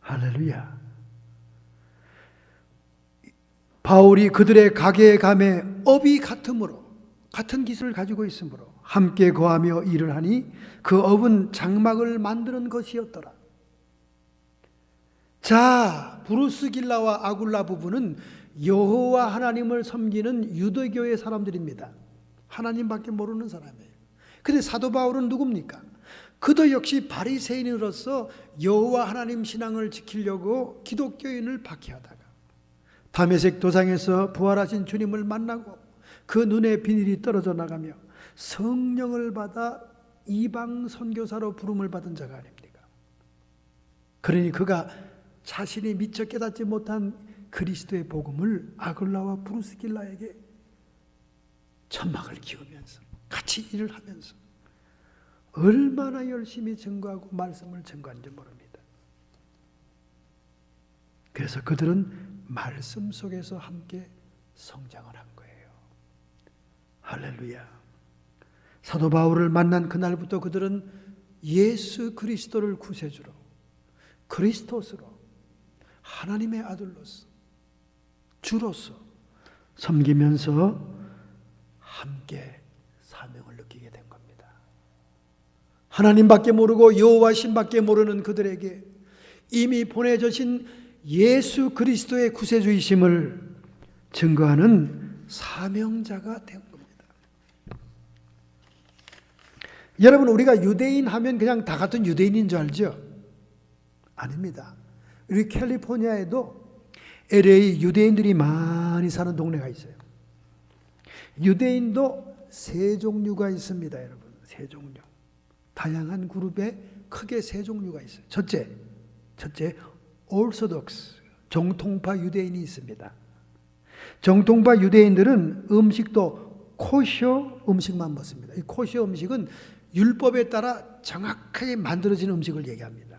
할렐루야. 바울이 그들의 가게에 감해 업이 같으므로 같은 기술을 가지고 있으므로 함께 거하며 일을 하니 그 업은 장막을 만드는 것이었더라. 자, 브루스길라와 아굴라 부부는 여호와 하나님을 섬기는 유대교의 사람들입니다. 하나님밖에 모르는 사람이에요. 근데 사도 바울은 누굽니까? 그도 역시 바리새인으로서 여호와 하나님 신앙을 지키려고 기독교인을 박해하다가 다메섹 도상에서 부활하신 주님을 만나고 그 눈에 비늘이 떨어져 나가며 성령을 받아 이방 선교사로 부름을 받은 자가 아닙니까? 그러니 그가 자신이 미처 깨닫지 못한 그리스도의 복음을 아굴라와 브루스길라에게 천막을 기우면서 같이 일을 하면서 얼마나 열심히 증거하고 말씀을 증거한지 모릅니다. 그래서 그들은 말씀 속에서 함께 성장을 한 거예요. 할렐루야. 사도 바울을 만난 그날부터 그들은 예수 그리스도를 구세주로, 그리스도스로, 하나님의 아들로서, 주로서 섬기면서 함께 사명을 느끼게 된 겁니다. 하나님밖에 모르고 여호와 신밖에 모르는 그들에게 이미 보내주신 예수 그리스도의 구세주이심을 증거하는 사명자가 된 겁니다. 여러분, 우리가 유대인 하면 그냥 다 같은 유대인인 줄 알죠? 아닙니다. 우리 캘리포니아에도 LA 유대인들이 많이 사는 동네가 있어요. 유대인도 세 종류가 있습니다, 여러분. 세 종류. 다양한 그룹에 크게 세 종류가 있어요. 첫째, 오르소독스, 정통파 유대인이 있습니다. 정통파 유대인들은 음식도 코셔 음식만 먹습니다. 이 코셔 음식은 율법에 따라 정확하게 만들어진 음식을 얘기합니다.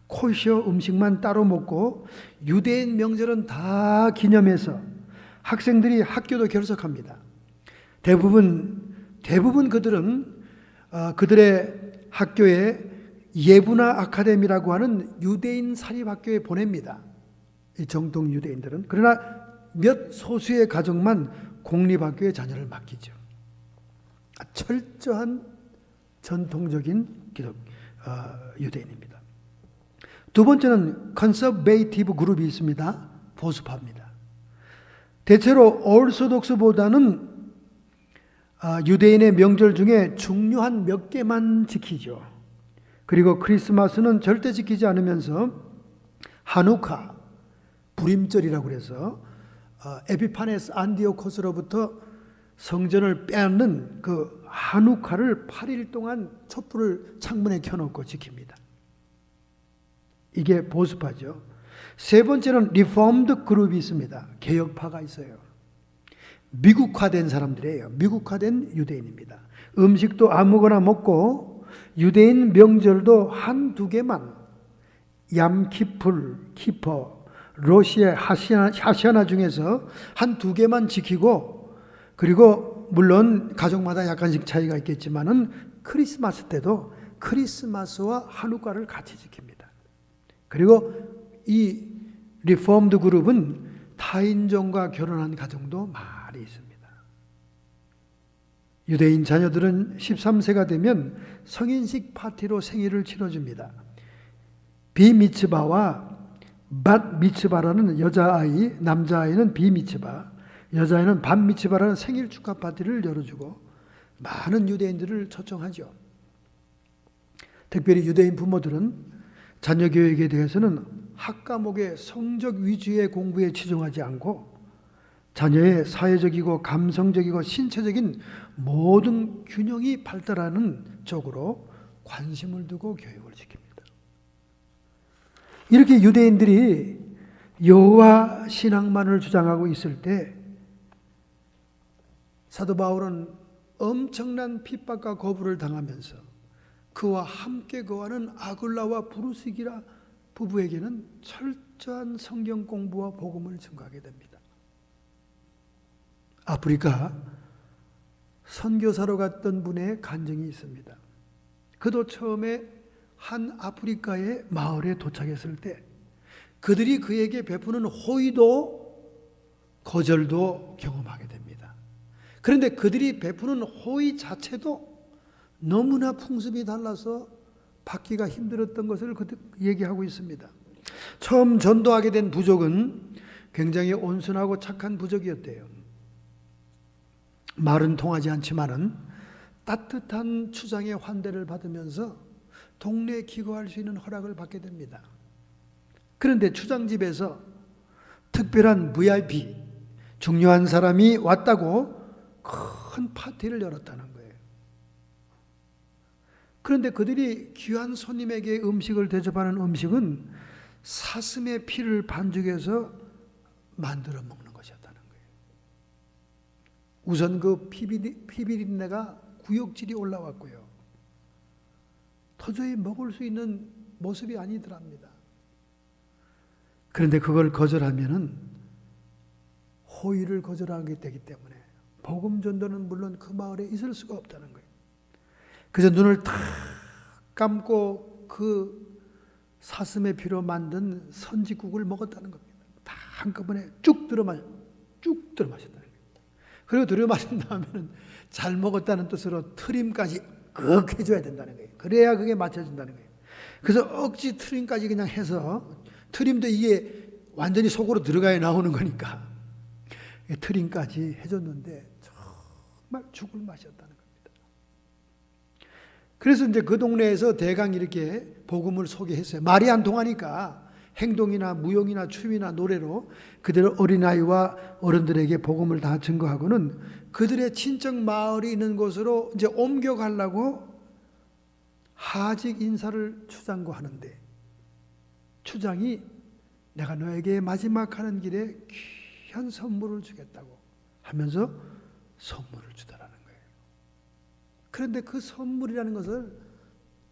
코셔 음식만 따로 먹고 유대인 명절은 다 기념해서 학생들이 학교도 결석합니다. 대부분 그들은 그들의 학교에 예부나 아카데미라고 하는 유대인 사립학교에 보냅니다. 이 정통 유대인들은. 그러나 몇 소수의 가정만 공립학교에 자녀를 맡기죠. 철저한 전통적인 유대인입니다. 두 번째는 컨서베이티브 그룹이 있습니다. 보수파입니다. 대체로 오르소독스보다는 유대인의 명절 중에 중요한 몇 개만 지키죠. 그리고 크리스마스는 절대 지키지 않으면서 하누카, 불임절이라고 해서 에피파네스 안디오코스로부터 성전을 빼앗는 그 하누카를 8일 동안 촛불을 창문에 켜놓고 지킵니다. 이게 보수파죠. 세 번째는 리폼드 그룹이 있습니다. 개혁파가 있어요. 미국화된 사람들이에요. 미국화된 유대인입니다. 음식도 아무거나 먹고 유대인 명절도 한두 개만, 얌키풀, 키퍼, 로시아, 하시아나 중에서 한두 개만 지키고, 그리고 물론 가족마다 약간씩 차이가 있겠지만은 크리스마스 때도 크리스마스와 한우가를 같이 지킵니다. 그리고 이 리폼드 그룹은 타인종과 결혼한 가정도 많이 있습니다. 유대인 자녀들은 13세가 되면 성인식 파티로 생일을 치러줍니다. 비미츠바와 bat 미츠바라는 여자아이, 남자아이는 비미츠바, 여자아이는 bat 미츠바라는 생일 축하 파티를 열어주고 많은 유대인들을 초청하죠. 특별히 유대인 부모들은 자녀 교육에 대해서는 학과목의 성적 위주의 공부에 치중하지 않고 자녀의 사회적이고 감성적이고 신체적인 모든 균형이 발달하는 쪽으로 관심을 두고 교육을 시킵니다. 이렇게 유대인들이 여호와 신앙만을 주장하고 있을 때 사도 바울은 엄청난 핍박과 거부를 당하면서 그와 함께 거하는 아굴라와 브루스기라 부부에게는 철저한 성경 공부와 복음을 증거하게 됩니다. 아프리카 선교사로 갔던 분의 간증이 있습니다. 그도 처음에 한 아프리카의 마을에 도착했을 때 그들이 그에게 베푸는 호의도 거절도 경험하게 됩니다. 그런데 그들이 베푸는 호의 자체도 너무나 풍습이 달라서 받기가 힘들었던 것을 얘기하고 있습니다. 처음 전도하게 된 부족은 굉장히 온순하고 착한 부족이었대요. 말은 통하지 않지만은 따뜻한 추장의 환대를 받으면서 동네에 기거할 수 있는 허락을 받게 됩니다. 그런데 추장집에서 특별한 VIP, 중요한 사람이 왔다고 큰 파티를 열었다는 거예요. 그런데 그들이 귀한 손님에게 음식을 대접하는 음식은 사슴의 피를 반죽해서 만들어 먹는 것이었다는 거예요. 우선 그 피비린내가 구역질이 올라왔고요. 도저히 먹을 수 있는 모습이 아니더랍니다. 그런데 그걸 거절하면은 호의를 거절하게 되기 때문에 복음 전도는 물론 그 마을에 있을 수가 없다는 거예요. 그래서 눈을 탁 감고 그 사슴의 피로 만든 선지국을 먹었다는 겁니다. 다 한꺼번에 쭉 들어 마셨다는 거예요. 그리고 들어 마신 다음에는 잘 먹었다는 뜻으로 트림까지 꼭 해줘야 된다는 거예요. 그래야 그게 맞춰진다는 거예요. 그래서 억지 트림까지 그냥 해서, 트림도 이게 완전히 속으로 들어가야 나오는 거니까 트림까지 해줬는데 정말 죽을 맛이었다는 겁니다. 그래서 이제 그 동네에서 대강 이렇게 복음을 소개했어요. 말이 안 통하니까 행동이나 무용이나 춤이나 노래로 그들 어린아이와 어른들에게 복음을 다 증거하고는 그들의 친척 마을이 있는 곳으로 이제 옮겨가려고 하직 인사를 추장과 하는데, 추장이 내가 너에게 마지막 하는 길에 귀한 선물을 주겠다고 하면서 선물을 주더라는 거예요. 그런데 그 선물이라는 것을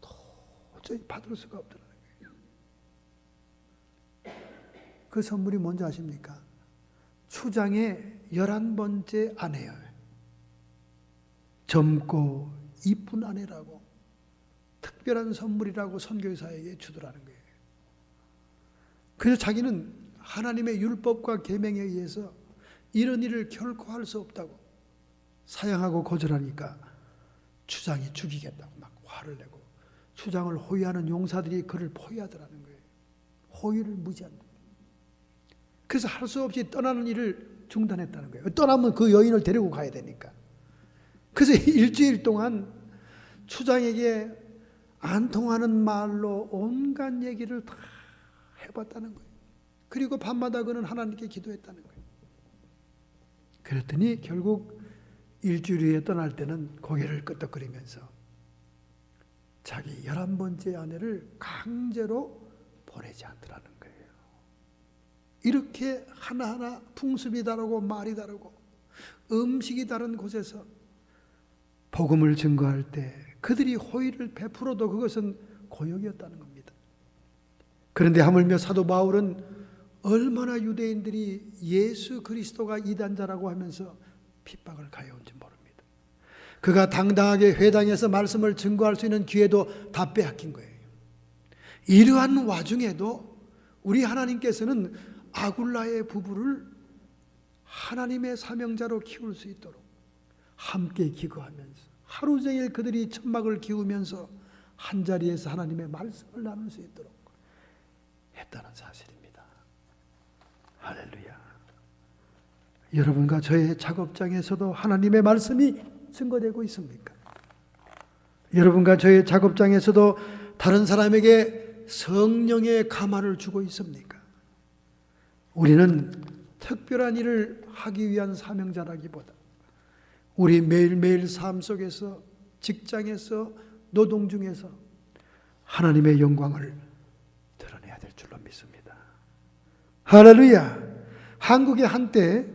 도저히 받을 수가 없더라는 거예요. 그 선물이 뭔지 아십니까? 추장의 11번째 아내예요. 젊고 이쁜 아내라고, 특별한 선물이라고 선교사에게 주더라는 거예요. 그래서 자기는 하나님의 율법과 계명에 의해서 이런 일을 결코 할 수 없다고 사양하고 거절하니까 추장이 죽이겠다고 막 화를 내고, 추장을 호위하는 용사들이 그를 포위하더라는 거예요. 호위를 무시한다. 그래서 할 수 없이 떠나는 일을 중단했다는 거예요. 떠나면 그 여인을 데리고 가야 되니까. 그래서 일주일 동안 추장에게 안 통하는 말로 온갖 얘기를 다 해봤다는 거예요. 그리고 밤마다 그는 하나님께 기도했다는 거예요. 그랬더니 결국 일주일 후에 떠날 때는 고개를 끄덕거리면서 자기 11번째 아내를 강제로 보내지 않더라는 거예요. 이렇게 하나하나 풍습이 다르고 말이 다르고 음식이 다른 곳에서 복음을 증거할 때 그들이 호의를 베풀어도 그것은 고역이었다는 겁니다. 그런데 하물며 사도 바울은 얼마나 유대인들이 예수 그리스도가 이단자라고 하면서 핍박을 가해온지 모릅니다. 그가 당당하게 회당에서 말씀을 증거할 수 있는 기회도 다 빼앗긴 거예요. 이러한 와중에도 우리 하나님께서는 아굴라의 부부를 하나님의 사명자로 키울 수 있도록 함께 기거하면서 하루 종일 그들이 천막을 기우면서 한자리에서 하나님의 말씀을 나눌 수 있도록 했다는 사실입니다. 할렐루야. 여러분과 저의 작업장에서도 하나님의 말씀이 증거되고 있습니까? 여러분과 저의 작업장에서도 다른 사람에게 성령의 감화를 주고 있습니까? 우리는 특별한 일을 하기 위한 사명자라기보다 우리 매일매일 삶 속에서, 직장에서, 노동 중에서 하나님의 영광을 드러내야 될 줄로 믿습니다. 할렐루야. 한국에 한때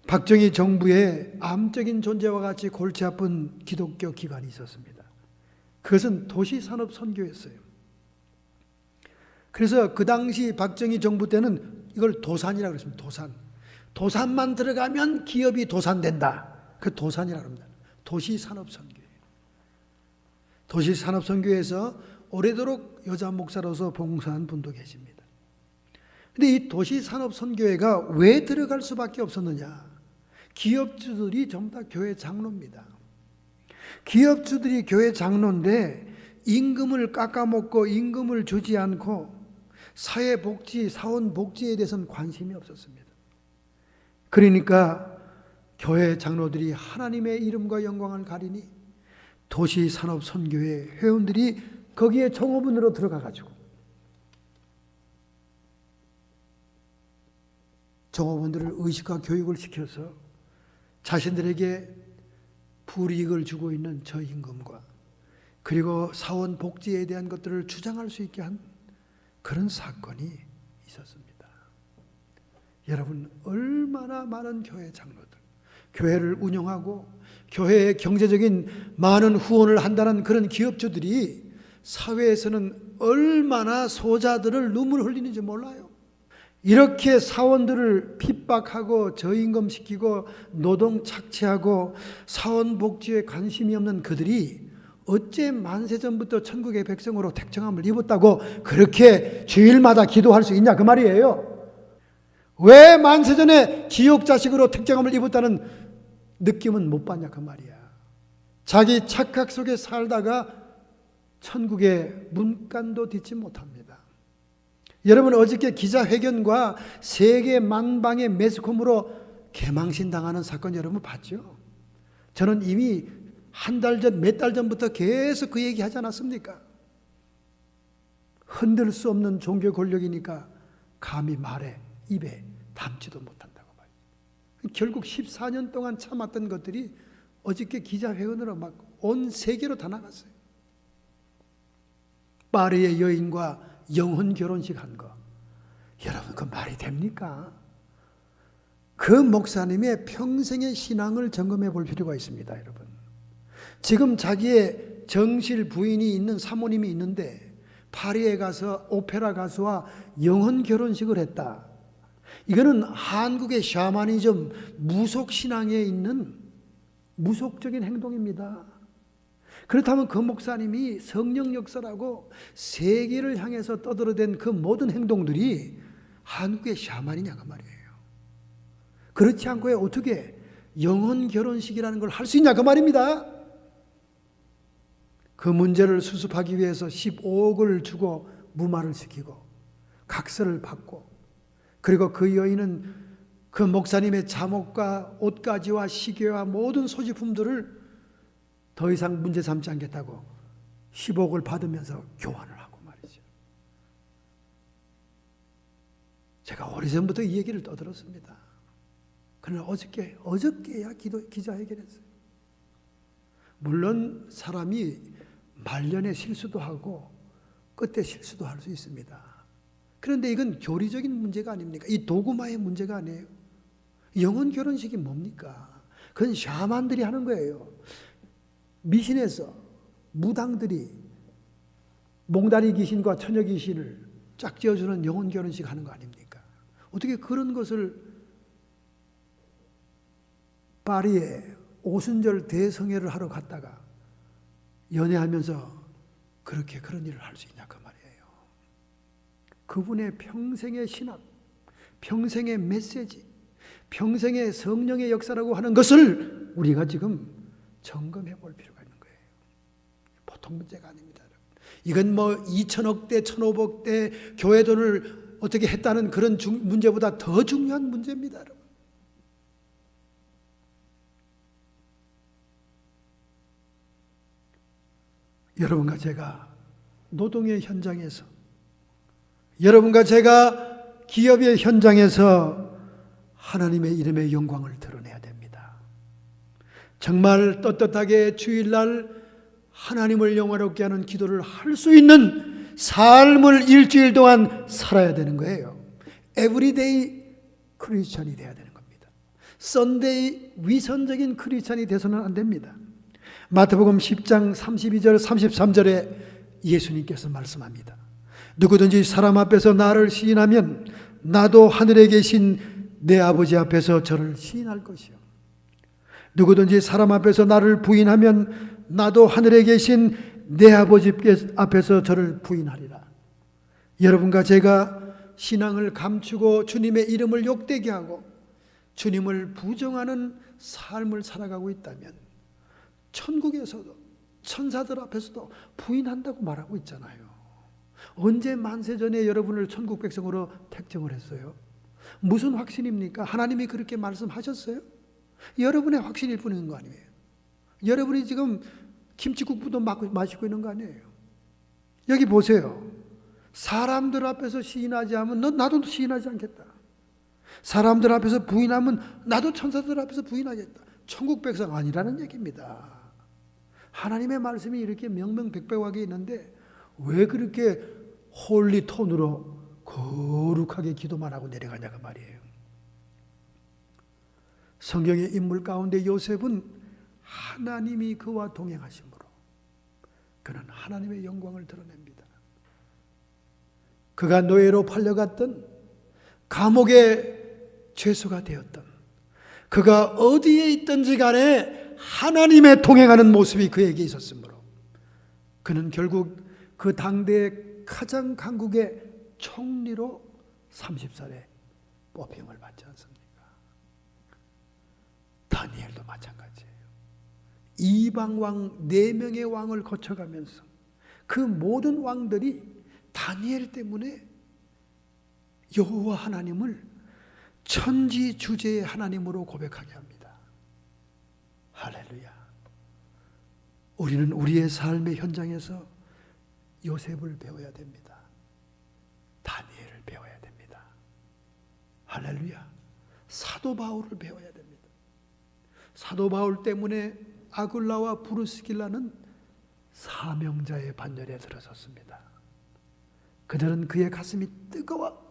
박정희 정부의 암적인 존재와 같이 골치 아픈 기독교 기관이 있었습니다. 그것은 도시산업선교였어요. 그래서 그 당시 박정희 정부 때는 이걸 도산이라고 그랬습니다. 도산만 들어가면 기업이 도산된다. 그 도산이라고 합니다. 도시산업선교예요. 도시산업선교에서 오래도록 여자 목사로서 봉사한 분도 계십니다. 그런데 이 도시산업선교회가 왜 들어갈 수밖에 없었느냐? 기업주들이 전부 다 교회 장로입니다. 기업주들이 교회 장로인데 임금을 깎아먹고 임금을 주지 않고 사회복지, 사원복지에 대해서는 관심이 없었습니다. 그러니까 교회 장로들이 하나님의 이름과 영광을 가리니 도시산업선교회 회원들이 거기에 종업원으로 들어가가지고 종업원들을 의식과 교육을 시켜서 자신들에게 불이익을 주고 있는 저임금과 그리고 사원복지에 대한 것들을 주장할 수 있게 한 그런 사건이 있었습니다. 여러분, 얼마나 많은 교회 장로들, 교회를 운영하고 교회에 경제적인 많은 후원을 한다는 그런 기업주들이 사회에서는 얼마나 소자들을 눈물 흘리는지 몰라요. 이렇게 사원들을 핍박하고 저임금시키고 노동 착취하고 사원복지에 관심이 없는 그들이 어째 만세전부터 천국의 백성으로 택정함을 입었다고 그렇게 주일마다 기도할 수 있냐 그 말이에요. 왜 만세전에 지옥자식으로 택정함을 입었다는 느낌은 못 받냐 그 말이야. 자기 착각 속에 살다가 천국의 문간도 딛지 못합니다. 여러분, 어저께 기자회견과 세계 만방의 매스컴으로 개망신 당하는 사건 여러분 봤죠? 저는 이미 한 달 전, 몇 달 전부터 계속 그 얘기 하지 않았습니까? 흔들 수 없는 종교 권력이니까 감히 말에, 입에 담지도 못한다고 말이죠. 결국 14년 동안 참았던 것들이 어저께 기자회견으로 막 온 세계로 다 나갔어요. 파리의 여인과 영혼 결혼식 한 거. 여러분, 그 말이 됩니까? 그 목사님의 평생의 신앙을 점검해 볼 필요가 있습니다, 여러분. 지금 자기의 정실 부인이 있는 사모님이 있는데 파리에 가서 오페라 가수와 영혼 결혼식을 했다. 이거는 한국의 샤머니즘, 무속신앙에 있는 무속적인 행동입니다. 그렇다면 그 목사님이 성령 역사라고 세계를 향해서 떠들어댄 그 모든 행동들이 한국의 샤머니냐 그 말이에요. 그렇지 않고 어떻게 영혼 결혼식이라는 걸 할 수 있냐 그 말입니다. 그 문제를 수습하기 위해서 15억을 주고 무마를 시키고 각서를 받고, 그리고 그 여인은 그 목사님의 잠옷과 옷가지와 시계와 모든 소지품들을 더 이상 문제 삼지 않겠다고 10억을 받으면서 교환을 하고 말이죠. 제가 오래전부터 이 얘기를 떠들었습니다. 그러나 어저께야 기자회견했어요. 물론 사람이 말년에 실수도 하고 끝에 실수도 할 수 있습니다. 그런데 이건 교리적인 문제가 아닙니까? 이 도구마의 문제가 아니에요. 영혼 결혼식이 뭡니까? 그건 샤만들이 하는 거예요. 미신에서 무당들이 몽다리 귀신과 처녀 귀신을 짝지어주는 영혼 결혼식 하는 거 아닙니까? 어떻게 그런 것을 파리에 오순절 대성회를 하러 갔다가 연애하면서 그렇게 그런 일을 할 수 있냐 그 말이에요. 그분의 평생의 신학, 평생의 메시지, 평생의 성령의 역사라고 하는 것을 우리가 지금 점검해 볼 필요가 있는 거예요. 보통 문제가 아닙니다. 이건 뭐 2천억 대 1,500억 대 교회 돈을 어떻게 했다는 그런 문제보다 더 중요한 문제입니다. 여러분. 여러분과 제가 노동의 현장에서, 여러분과 제가 기업의 현장에서 하나님의 이름의 영광을 드러내야 됩니다. 정말 떳떳하게 주일날 하나님을 영화롭게 하는 기도를 할 수 있는 삶을 일주일 동안 살아야 되는 거예요. 에브리데이 크리스천이 돼야 되는 겁니다. 썬데이 위선적인 크리스천이 돼서는 안 됩니다. 마태복음 10장 32절 33절에 예수님께서 말씀합니다. 누구든지 사람 앞에서 나를 시인하면 나도 하늘에 계신 내 아버지 앞에서 저를 시인할 것이요. 누구든지 사람 앞에서 나를 부인하면 나도 하늘에 계신 내 아버지 앞에서 저를 부인하리라. 여러분과 제가 신앙을 감추고 주님의 이름을 욕되게 하고 주님을 부정하는 삶을 살아가고 있다면 천국에서도 천사들 앞에서도 부인한다고 말하고 있잖아요. 언제 만세 전에 여러분을 천국 백성으로 택정을 했어요? 무슨 확신입니까? 하나님이 그렇게 말씀하셨어요? 여러분의 확신일 뿐인 거 아니에요? 여러분이 지금 김치국부도 마시고 있는 거 아니에요? 여기 보세요. 사람들 앞에서 시인하지 않으면 나도 시인하지 않겠다. 사람들 앞에서 부인하면 나도 천사들 앞에서 부인하겠다. 천국 백성 아니라는 얘기입니다. 하나님의 말씀이 이렇게 명명백백하게 있는데 왜 그렇게 홀리 톤으로 거룩하게 기도만 하고 내려가냐 그 말이에요. 성경의 인물 가운데 요셉은 하나님이 그와 동행하심으로 그는 하나님의 영광을 드러냅니다. 그가 노예로 팔려갔던 감옥의 죄수가 되었던 그가 어디에 있든지 간에 하나님의 동행하는 모습이 그에게 있었으므로 그는 결국 그 당대의 가장 강국의 총리로 30살에 뽑힘을 받지 않습니까? 다니엘도 마찬가지예요. 이방 왕 4명의 왕을 거쳐가면서 그 모든 왕들이 다니엘 때문에 여호와 하나님을 천지주제의 하나님으로 고백하게 합니다. 할렐루야. 우리는 우리의 삶의 현장에서 요셉을 배워야 됩니다. 다니엘을 배워야 됩니다. 할렐루야. 사도 바울을 배워야 됩니다. 사도 바울 때문에 아굴라와 브루스길라는 사명자의 반열에 들어섰습니다. 그들은 그의 가슴이 뜨거워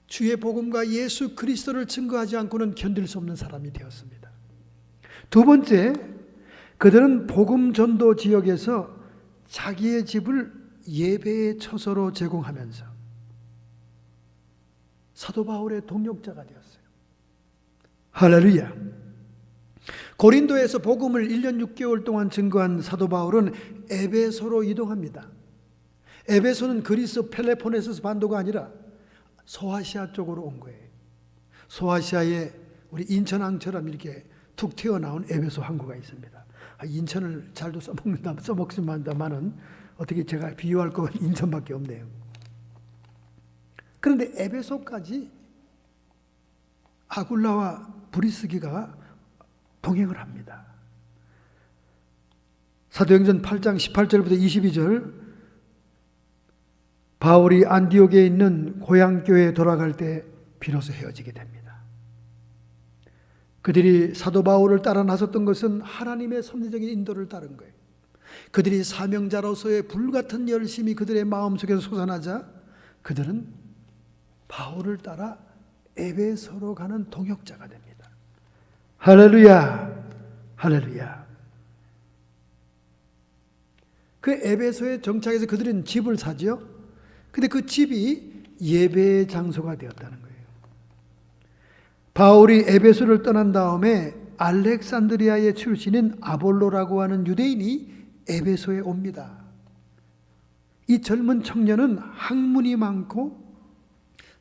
주의 복음과 예수 그리스도를 증거하지 않고는 견딜 수 없는 사람이 되었습니다. 두 번째, 그들은 복음 전도 지역에서 자기의 집을 예배의 처소로 제공하면서 사도 바울의 동력자가 되었어요. 할렐루야. 고린도에서 복음을 1년 6개월 동안 증거한 사도 바울은 에베소로 이동합니다. 에베소는 그리스 펠레포네소스 반도가 아니라 소아시아 쪽으로 온 거예요. 소아시아에 우리 인천항처럼 이렇게 툭 튀어나온 에베소 항구가 있습니다. 인천을 잘도 써먹지만은 어떻게 제가 비유할 건 인천밖에 없네요. 그런데 에베소까지 아굴라와 브리스기가 동행을 합니다. 사도행전 8장 18절부터 22절, 바울이 안디옥에 있는 고향교회에 돌아갈 때 비로소 헤어지게 됩니다. 그들이 사도 바울을 따라 나섰던 것은 하나님의 섭리적인 인도를 따른 거예요. 그들이 사명자로서의 불같은 열심이 그들의 마음속에서 솟아나자 그들은 바울을 따라 에베소로 가는 동역자가 됩니다. 할렐루야, 할렐루야. 그 에베소에 정착해서 그들은 집을 사죠. 근데 그 집이 예배의 장소가 되었다는 거예요. 바울이 에베소를 떠난 다음에 알렉산드리아의 출신인 아볼로라고 하는 유대인이 에베소에 옵니다. 이 젊은 청년은 학문이 많고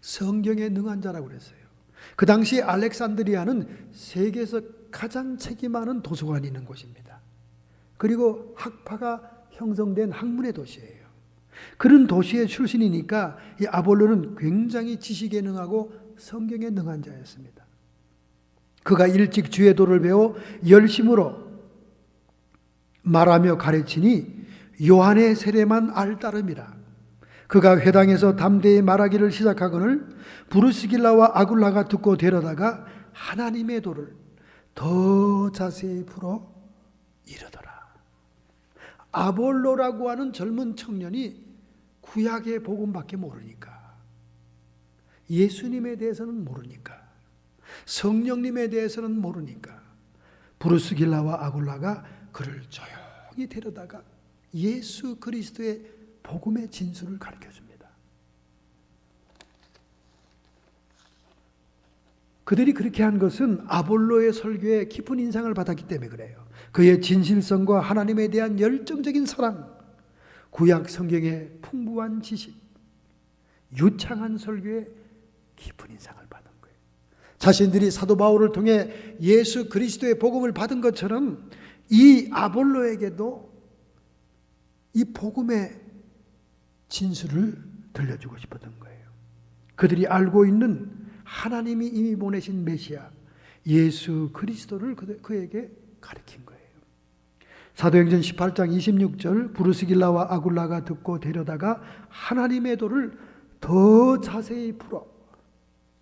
성경에 능한 자라고 그랬어요. 그 당시 알렉산드리아는 세계에서 가장 책이 많은 도서관이 있는 곳입니다. 그리고 학파가 형성된 학문의 도시예요. 그런 도시의 출신이니까 이 아볼로는 굉장히 지식에 능하고 성경에 능한 자였습니다. 그가 일찍 주의 도를 배워 열심으로 말하며 가르치니 요한의 세례만 알 따름이라. 그가 회당에서 담대히 말하기를 시작하거늘 브루스길라와 아굴라가 듣고 데려다가 하나님의 도를 더 자세히 풀어 이르더라. 아볼로라고 하는 젊은 청년이 구약의 복음밖에 모르니까, 예수님에 대해서는 모르니까, 성령님에 대해서는 모르니까 브루스길라와 아굴라가 그를 조용히 데려다가 예수 그리스도의 복음의 진수를 가르쳐줍니다. 그들이 그렇게 한 것은 아볼로의 설교에 깊은 인상을 받았기 때문에 그래요. 그의 진실성과 하나님에 대한 열정적인 사랑, 구약 성경의 풍부한 지식, 유창한 설교에 깊은 인상을 받은 거예요. 자신들이 사도 바울을 통해 예수 그리스도의 복음을 받은 것처럼 이 아볼로에게도 이 복음의 진술을 들려주고 싶었던 거예요. 그들이 알고 있는 하나님이 이미 보내신 메시아 예수 그리스도를 그에게 가르친 거예요. 사도행전 18장 26절 브루스길라와 아굴라가 듣고 데려다가 하나님의 도를 더 자세히 풀어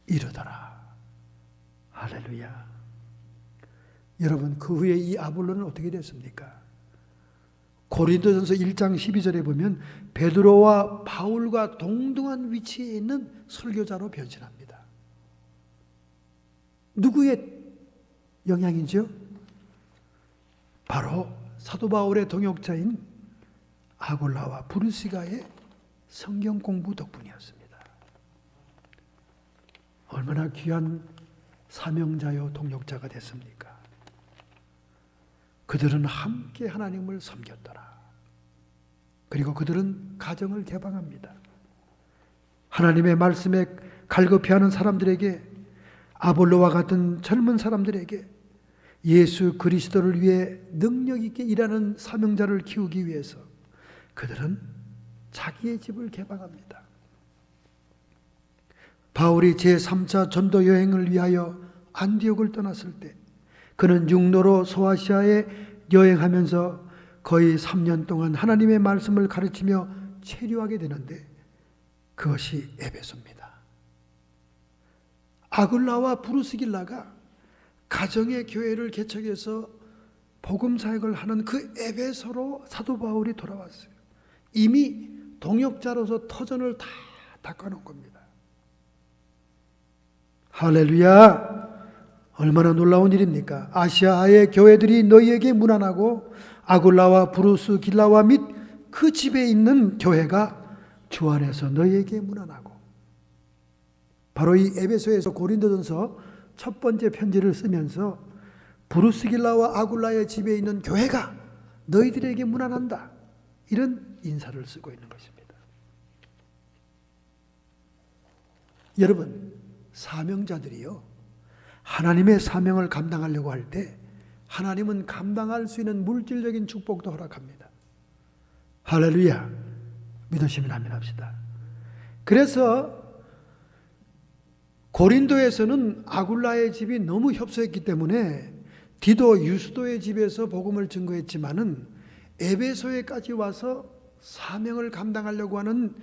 이르더라. 할렐루야. 여러분, 그 후에 이 아볼로는 어떻게 됐습니까? 고린도전서 1장 12절에 보면 베드로와 바울과 동등한 위치에 있는 설교자로 변신합니다. 누구의 영향이죠? 바로 사도 바울의 동역자인 아굴라와 브루스가의 성경 공부 덕분이었습니다. 얼마나 귀한 사명자요 동역자가 됐습니까? 그들은 함께 하나님을 섬겼더라. 그리고 그들은 가정을 개방합니다. 하나님의 말씀에 갈급해하는 사람들에게, 아볼로와 같은 젊은 사람들에게 예수 그리스도를 위해 능력 있게 일하는 사명자를 키우기 위해서 그들은 자기의 집을 개방합니다. 바울이 제3차 전도 여행을 위하여 안디옥을 떠났을 때 그는 육로로 소아시아에 여행하면서 거의 3년 동안 하나님의 말씀을 가르치며 체류하게 되는데 그것이 에베소입니다. 아굴라와 브루스길라가 가정의 교회를 개척해서 복음 사역을 하는 그 에베소로 사도 바울이 돌아왔어요. 이미 동역자로서 터전을 다 닦아놓은 겁니다. 할렐루야! 얼마나 놀라운 일입니까? 아시아의 교회들이 너희에게 문안하고 아굴라와 브루스길라와 및 그 집에 있는 교회가 주 안에서 너희에게 문안하고. 바로 이 에베소에서 고린도전서 첫 번째 편지를 쓰면서 브루스길라와 아굴라의 집에 있는 교회가 너희들에게 문안한다, 이런 인사를 쓰고 있는 것입니다. 여러분, 사명자들이요, 하나님의 사명을 감당하려고 할 때 하나님은 감당할 수 있는 물질적인 축복도 허락합니다. 할렐루야. 믿으시면 아멘 합시다. 그래서 고린도에서는 아굴라의 집이 너무 협소했기 때문에 디도 유스도의 집에서 복음을 증거했지만은 에베소에까지 와서 사명을 감당하려고 하는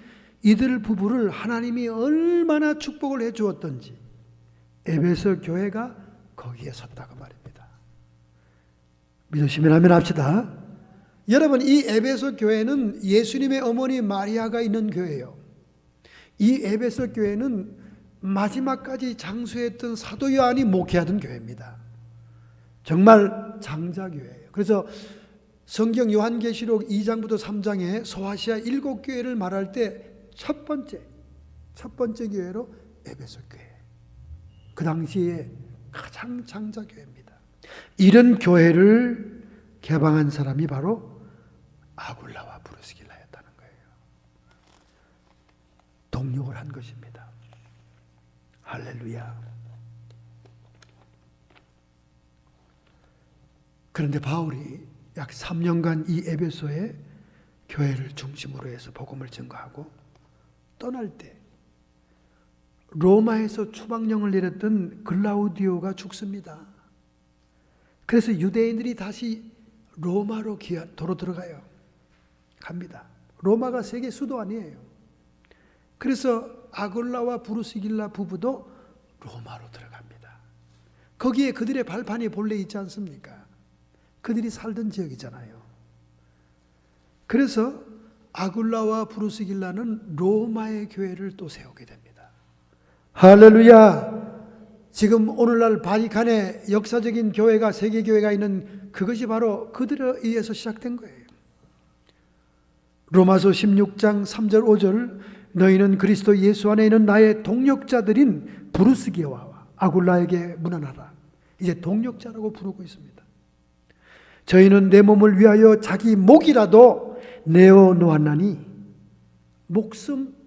이들 부부를 하나님이 얼마나 축복을 해 주었던지 에베소 교회가 거기에 섰다고 말입니다. 믿으시면 아멘 합시다. 여러분, 이 에베소 교회는 예수님의 어머니 마리아가 있는 교회예요. 이 에베소 교회는 마지막까지 장수했던 사도 요한이 목회하던 교회입니다. 정말 장자교회예요. 그래서 성경 요한계시록 2장부터 3장에 소아시아 7교회를 말할 때 첫 번째 교회로 에베소 교회. 그 당시에 가장 장자교회입니다. 이런 교회를 개방한 사람이 바로 아굴라와 브리스길라였다는 거예요. 동력을 한 것입니다. 할렐루야. 그런데 바울이 약 3년간 이 에베소에 교회를 중심으로 해서 복음을 증거하고 떠날 때 로마에서 추방령을 내렸던 글라우디오가 죽습니다. 그래서 유대인들이 다시 로마로 도로 들어가요. 갑니다. 로마가 세계 수도 아니에요. 그래서 아굴라와 브리스길라 부부도 로마로 들어갑니다. 거기에 그들의 발판이 본래 있지 않습니까? 그들이 살던 지역이잖아요. 그래서 아굴라와 브리스길라는 로마의 교회를 또 세우게 됩니다. 할렐루야. 지금 오늘날 바티칸에 역사적인 교회가, 세계 교회가 있는 그것이 바로 그들에 의해서 시작된 거예요. 로마서 16장 3절 5절 너희는 그리스도 예수 안에 있는 나의 동역자들인 브리스길라와 아굴라에게 문안하라. 이제 동역자라고 부르고 있습니다. 저희는 내 몸을 위하여 자기 목이라도 내어놓았나니,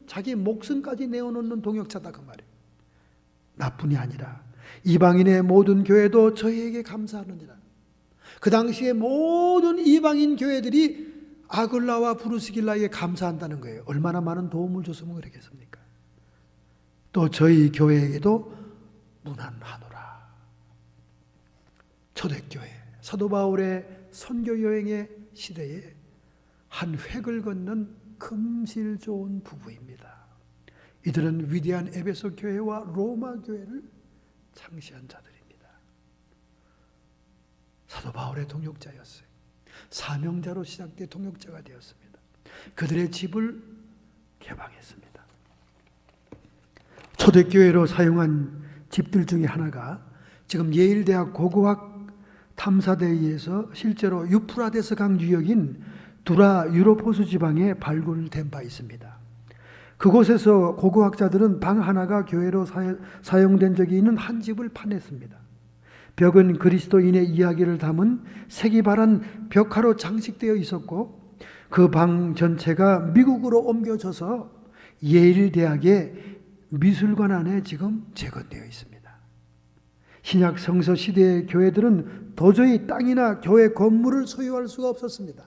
자기 목숨까지 내어놓는 동역자다 그 말이에요. 나뿐이 아니라 이방인의 모든 교회도 저희에게 감사하느니라. 그 당시에 모든 이방인 교회들이 아굴라와 브리스길라에게 감사한다는 거예요. 얼마나 많은 도움을 줬으면 그러겠습니까? 또 저희 교회에게도 문안하노라. 초대교회 사도 바울의 선교 여행의 시대에 한 획을 걷는 금실 좋은 부부입니다. 이들은 위대한 에베소 교회와 로마 교회를 창시한 자들입니다. 사도 바울의 동역자였어요. 사명자로 시작돼 동역자가 되었습니다. 그들의 집을 개방했습니다. 초대교회로 사용한 집들 중에 하나가 지금 예일대학 고고학 탐사대에서 실제로 유프라데스 강 유역인 두라 유로포스 지방에 발굴된 바 있습니다. 그곳에서 고고학자들은 방 하나가 교회로 사용된 적이 있는 한 집을 파냈습니다. 벽은 그리스도인의 이야기를 담은 색이 바란 벽화로 장식되어 있었고 그 방 전체가 미국으로 옮겨져서 예일대학의 미술관 안에 지금 재건되어 있습니다. 신약 성서 시대의 교회들은 도저히 땅이나 교회 건물을 소유할 수가 없었습니다.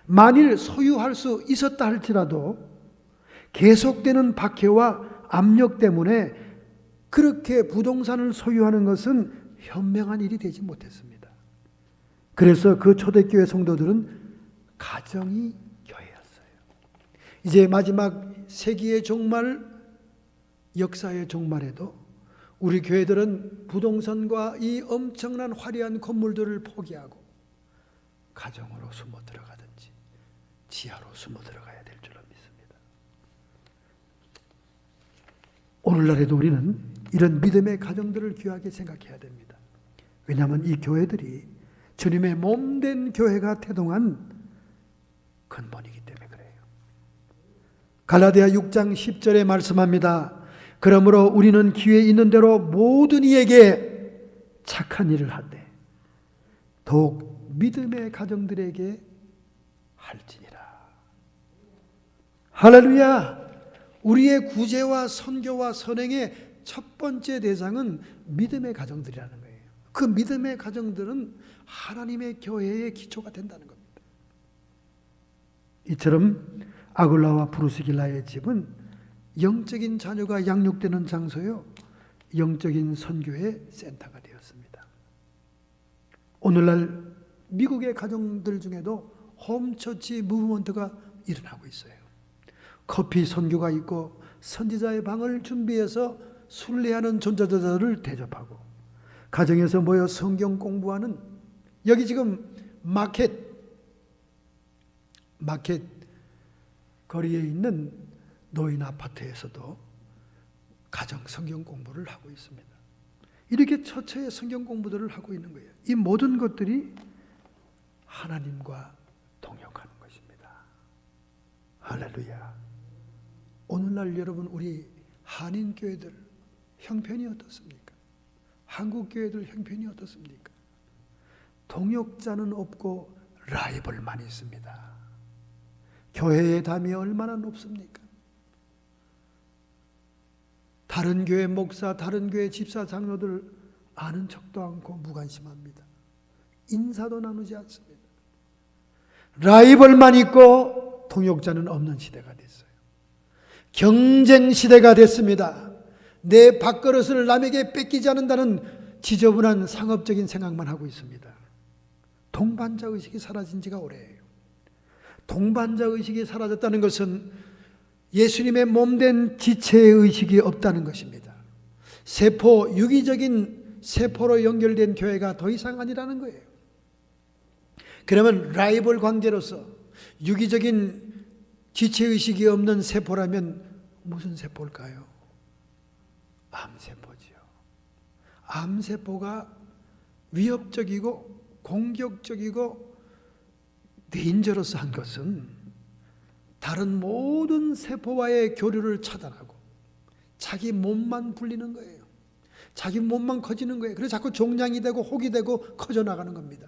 만일 소유할 수 있었다 할지라도 계속되는 박해와 압력 때문에 그렇게 부동산을 소유하는 것은 현명한 일이 되지 못했습니다. 그래서 그 초대교회 성도들은 가정이 교회였어요. 이제 마지막 세기의 종말, 역사의 종말에도 우리 교회들은 부동산과 이 엄청난 화려한 건물들을 포기하고 가정으로 숨어 들어가든지 지하로 숨어 들어가야 될 줄로 믿습니다. 오늘날에도 우리는 이런 믿음의 가정들을 귀하게 생각해야 됩니다. 왜냐하면 이 교회들이 주님의 몸된 교회가 태동한 근본이기 때문에 그래요. 갈라디아 6장 10절에 말씀합니다. 그러므로 우리는 기회 있는 대로 모든 이에게 착한 일을 하되 더욱 믿음의 가정들에게 할지니라. 할렐루야! 우리의 구제와 선교와 선행의 첫 번째 대상은 믿음의 가정들이라는 거예요. 그 믿음의 가정들은 하나님의 교회의 기초가 된다는 겁니다. 이처럼 아굴라와 브리스길라의 집은 영적인 자녀가 양육되는 장소요, 영적인 선교의 센터가 되었습니다. 오늘날 미국의 가정들 중에도 홈처치 무브먼트가 일어나고 있어요. 커피 선교가 있고 선지자의 방을 준비해서 순례하는 전도자들을 대접하고 가정에서 모여 성경 공부하는, 여기 지금 마켓 거리에 있는 노인 아파트에서도 가정 성경 공부를 하고 있습니다. 이렇게 처처에 성경 공부들을 하고 있는 거예요. 이 모든 것들이 하나님과 동역하는 것입니다. 할렐루야. 오늘날 여러분, 우리 한인교회들 형편이 어떻습니까? 한국교회들 형편이 어떻습니까? 동역자는 없고 라이벌만 있습니다. 교회의 담이 얼마나 높습니까? 다른 교회 목사, 다른 교회 집사, 장로들 아는 척도 않고 무관심합니다. 인사도 나누지 않습니다. 라이벌만 있고 동역자는 없는 시대가 됐어요. 경쟁 시대가 됐습니다. 내 밥그릇을 남에게 뺏기지 않는다는 지저분한 상업적인 생각만 하고 있습니다. 동반자 의식이 사라진 지가 오래예요. 동반자 의식이 사라졌다는 것은 예수님의 몸된 지체의 의식이 없다는 것입니다. 세포, 유기적인 세포로 연결된 교회가 더 이상 아니라는 거예요. 그러면 라이벌 관계로서 유기적인 지체의식이 없는 세포라면 무슨 세포일까요? 암세포지요. 암세포가 위협적이고 공격적이고 데인저러스한 것은 다른 모든 세포와의 교류를 차단하고 자기 몸만 불리는 거예요. 자기 몸만 커지는 거예요. 그래서 자꾸 종양이 되고 혹이 되고 커져나가는 겁니다.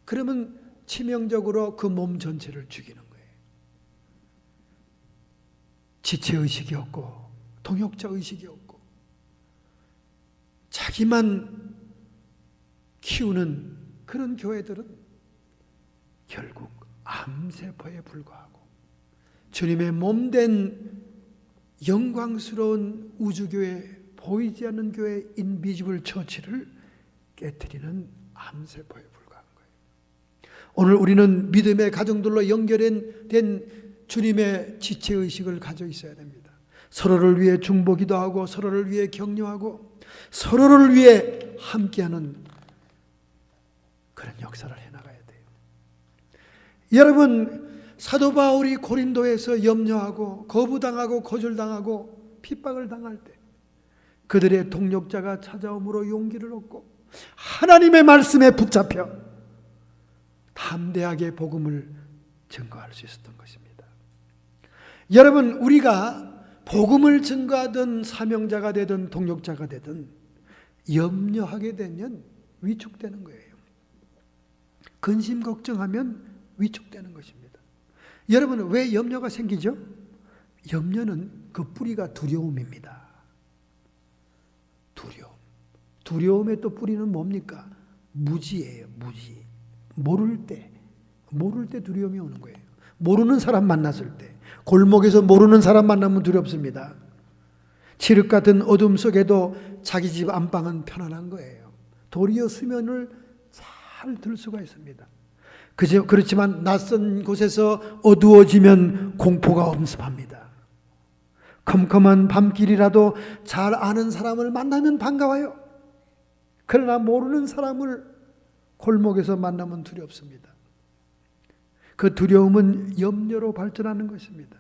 그러면 치명적으로 그 몸 전체를 죽이는 거예요. 지체의식이 없고 동역자 의식이 없고 자기만 키우는 그런 교회들은 결국 암세포에 불과하고 주님의 몸된 영광스러운 우주교회, 보이지 않는 교회 인비지블 처치를 깨트리는 암세포에 불과한 거예요. 오늘 우리는 믿음의 가정들로 연결된 주님의 지체의식을 가져 있어야 됩니다. 서로를 위해 중보기도 하고 서로를 위해 격려하고 서로를 위해 함께하는 그런 역사를 해나가야 돼요. 여러분, 사도 바울이 고린도에서 염려하고 거부당하고 거절당하고 핍박을 당할 때 그들의 동역자가 찾아옴으로 용기를 얻고 하나님의 말씀에 붙잡혀 담대하게 복음을 증거할 수 있었던 것입니다. 여러분, 우리가 복음을 증거하던 사명자가 되든 동역자가 되든 염려하게 되면 위축되는 거예요. 근심 걱정하면 위축되는 것입니다. 여러분, 왜 염려가 생기죠? 염려는 그 뿌리가 두려움입니다. 두려움. 두려움의 또 뿌리는 뭡니까? 무지예요. 무지. 모를 때 두려움이 오는 거예요. 모르는 사람 만났을 때, 골목에서 모르는 사람 만나면 두렵습니다. 칠흑 같은 어둠 속에도 자기 집 안방은 편안한 거예요. 도리어 수면을 잘 들 수가 있습니다. 그렇지만 낯선 곳에서 어두워지면 공포가 엄습합니다. 컴컴한 밤길이라도 잘 아는 사람을 만나면 반가워요. 그러나 모르는 사람을 골목에서 만나면 두렵습니다. 그 두려움은 염려로 발전하는 것입니다.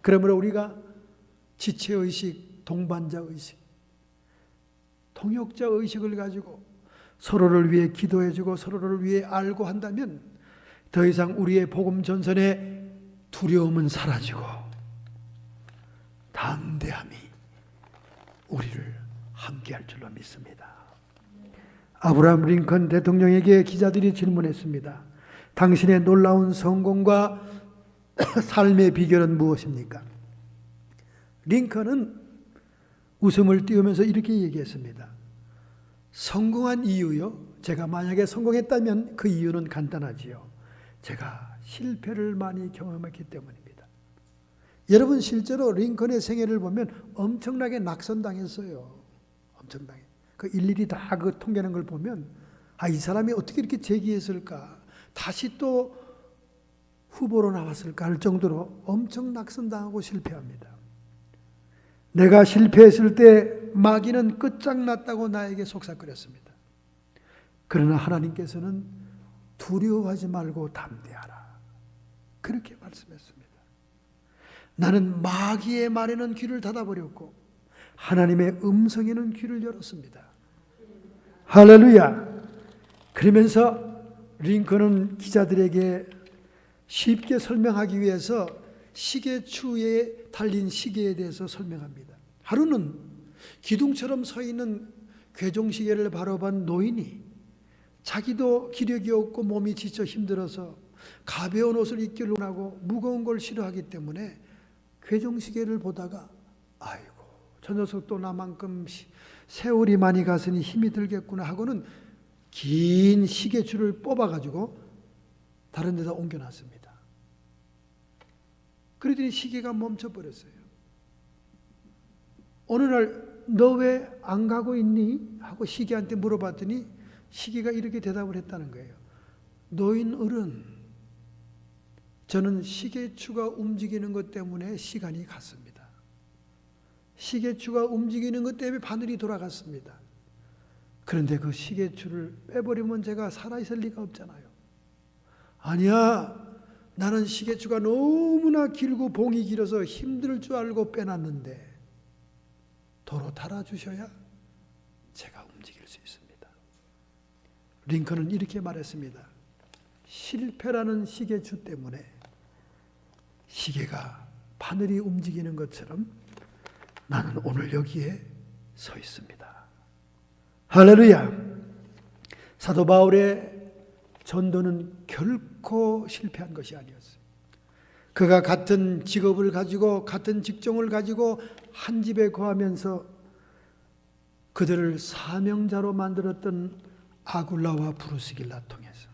그러므로 우리가 지체의식, 동반자의식, 동역자의식을 가지고 서로를 위해 기도해주고 서로를 위해 알고 한다면 더 이상 우리의 복음 전선에 두려움은 사라지고 담대함이 우리를 함께할 줄로 믿습니다. 아브라함 링컨 대통령에게 기자들이 질문했습니다. 당신의 놀라운 성공과 삶의 비결은 무엇입니까? 링컨은 웃음을 띄우면서 이렇게 얘기했습니다. 성공한 이유요? 제가 만약에 성공했다면 그 이유는 간단하지요. 제가 실패를 많이 경험했기 때문입니다. 여러분, 실제로 링컨의 생애를 보면 엄청나게 낙선당했어요. 엄청나게. 그 일일이 다 그 통계하는 걸 보면 이 사람이 어떻게 이렇게 재기했을까? 다시 또 후보로 나왔을까 할 정도로 엄청 낙선당하고 실패합니다. 내가 실패했을 때 마귀는 끝장났다고 나에게 속삭거렸습니다. 그러나 하나님께서는 두려워하지 말고 담대하라, 그렇게 말씀했습니다. 나는 마귀의 말에는 귀를 닫아버렸고 하나님의 음성에는 귀를 열었습니다. 할렐루야. 그러면서 링컨은 기자들에게 쉽게 설명하기 위해서 시계추에 달린 시계에 대해서 설명합니다. 하루는 기둥처럼 서 있는 괴종시계를 바라본 노인이 자기도 기력이 없고 몸이 지쳐 힘들어서 가벼운 옷을 입기를 원하고 무거운 걸 싫어하기 때문에 괴종시계를 보다가 아이고 저 녀석도 나만큼 세월이 많이 갔으니 힘이 들겠구나 하고는 긴 시계줄을 뽑아가지고 다른 데다 옮겨놨습니다. 그러더니 시계가 멈춰버렸어요. 어느 날 너 왜 안 가고 있니? 하고 시계한테 물어봤더니 시계가 이렇게 대답을 했다는 거예요. 노인 어른, 저는 시계추가 움직이는 것 때문에 시간이 갔습니다. 시계추가 움직이는 것 때문에 바늘이 돌아갔습니다. 그런데 그 시계추를 빼버리면 제가 살아있을 리가 없잖아요. 아니야, 나는 시계추가 너무나 길고 봉이 길어서 힘들 줄 알고 빼놨는데 도로 달아주셔야 제가 움직일 수 있습니다. 링컨은 이렇게 말했습니다. 실패라는 시계추 때문에 시계가 바늘이 움직이는 것처럼 나는 오늘 여기에 서 있습니다. 할렐루야. 사도 바울의 전도는 결코 실패한 것이 아니었어요. 그가 같은 직업을 가지고 같은 직종을 가지고 한 집에 거하면서 그들을 사명자로 만들었던 아굴라와 브루스길라 통해서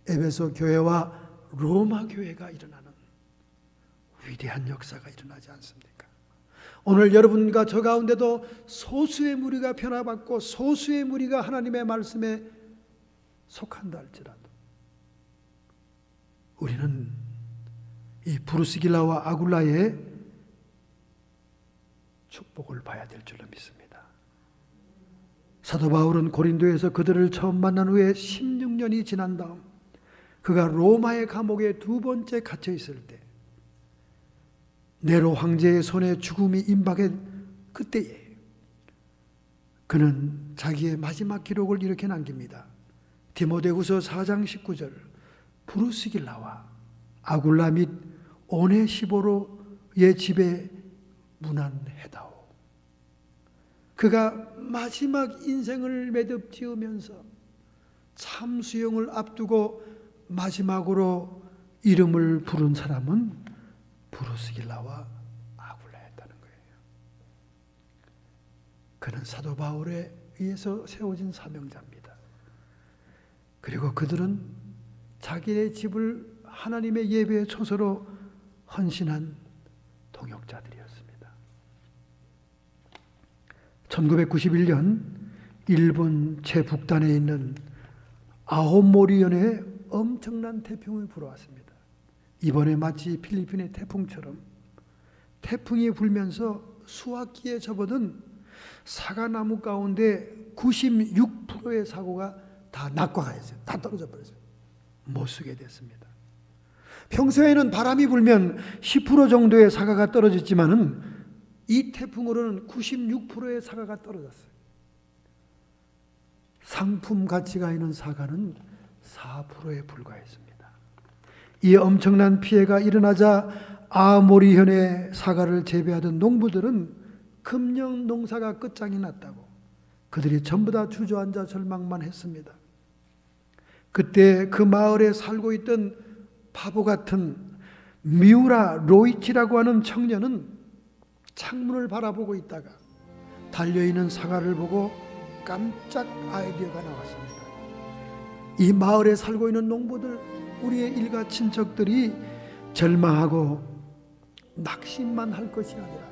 에베소 교회와 로마 교회가 일어나는 위대한 역사가 일어나지 않습니까? 오늘 여러분과 저 가운데도 소수의 무리가 변화받고 소수의 무리가 하나님의 말씀에 속한다 할지라도 우리는 이 브루스길라와 아굴라의 축복을 봐야 될 줄로 믿습니다. 사도 바울은 고린도에서 그들을 처음 만난 후에 16년이 지난 다음 그가 로마의 감옥에 두 번째 갇혀 있을 때 네로 황제의 손에 죽음이 임박한 그때에 그는 자기의 마지막 기록을 이렇게 남깁니다. 디모데후서 4장 19절 브루스길라와 아굴라 및 오네시보로의 집에 문안해다오. 그가 마지막 인생을 매듭 지으면서 참수용을 앞두고 마지막으로 이름을 부른 사람은 브루스길라와 아굴라였다는 거예요. 그는 사도 바울에 의해서 세워진 사명자입니다. 그리고 그들은 자기의 집을 하나님의 예배의 초소로 헌신한 동역자들이었습니다. 1991년 일본 최북단에 있는 아오모리현에 엄청난 태풍이 불어왔습니다. 이번에 마치 필리핀의 태풍처럼 태풍이 불면서 수확기에 접어든 사과나무 가운데 96%의 사과가 다 낙과가 했어요. 다 떨어져 버렸어요. 못 쓰게 됐습니다. 평소에는 바람이 불면 10% 정도의 사과가 떨어졌지만은 이 태풍으로는 96%의 사과가 떨어졌어요. 상품 가치가 있는 사과는 4%에 불과했습니다. 이 엄청난 피해가 일어나자 아모리현의 사과를 재배하던 농부들은 금년 농사가 끝장이 났다고 그들이 전부 다 주저앉아 절망만 했습니다. 그때 그 마을에 살고 있던 바보 같은 미우라 로이치라고 하는 청년은 창문을 바라보고 있다가 달려있는 사과를 보고 깜짝 아이디어가 나왔습니다. 이 마을에 살고 있는 농부들, 우리의 일가 친척들이 절망하고 낙심만 할 것이 아니라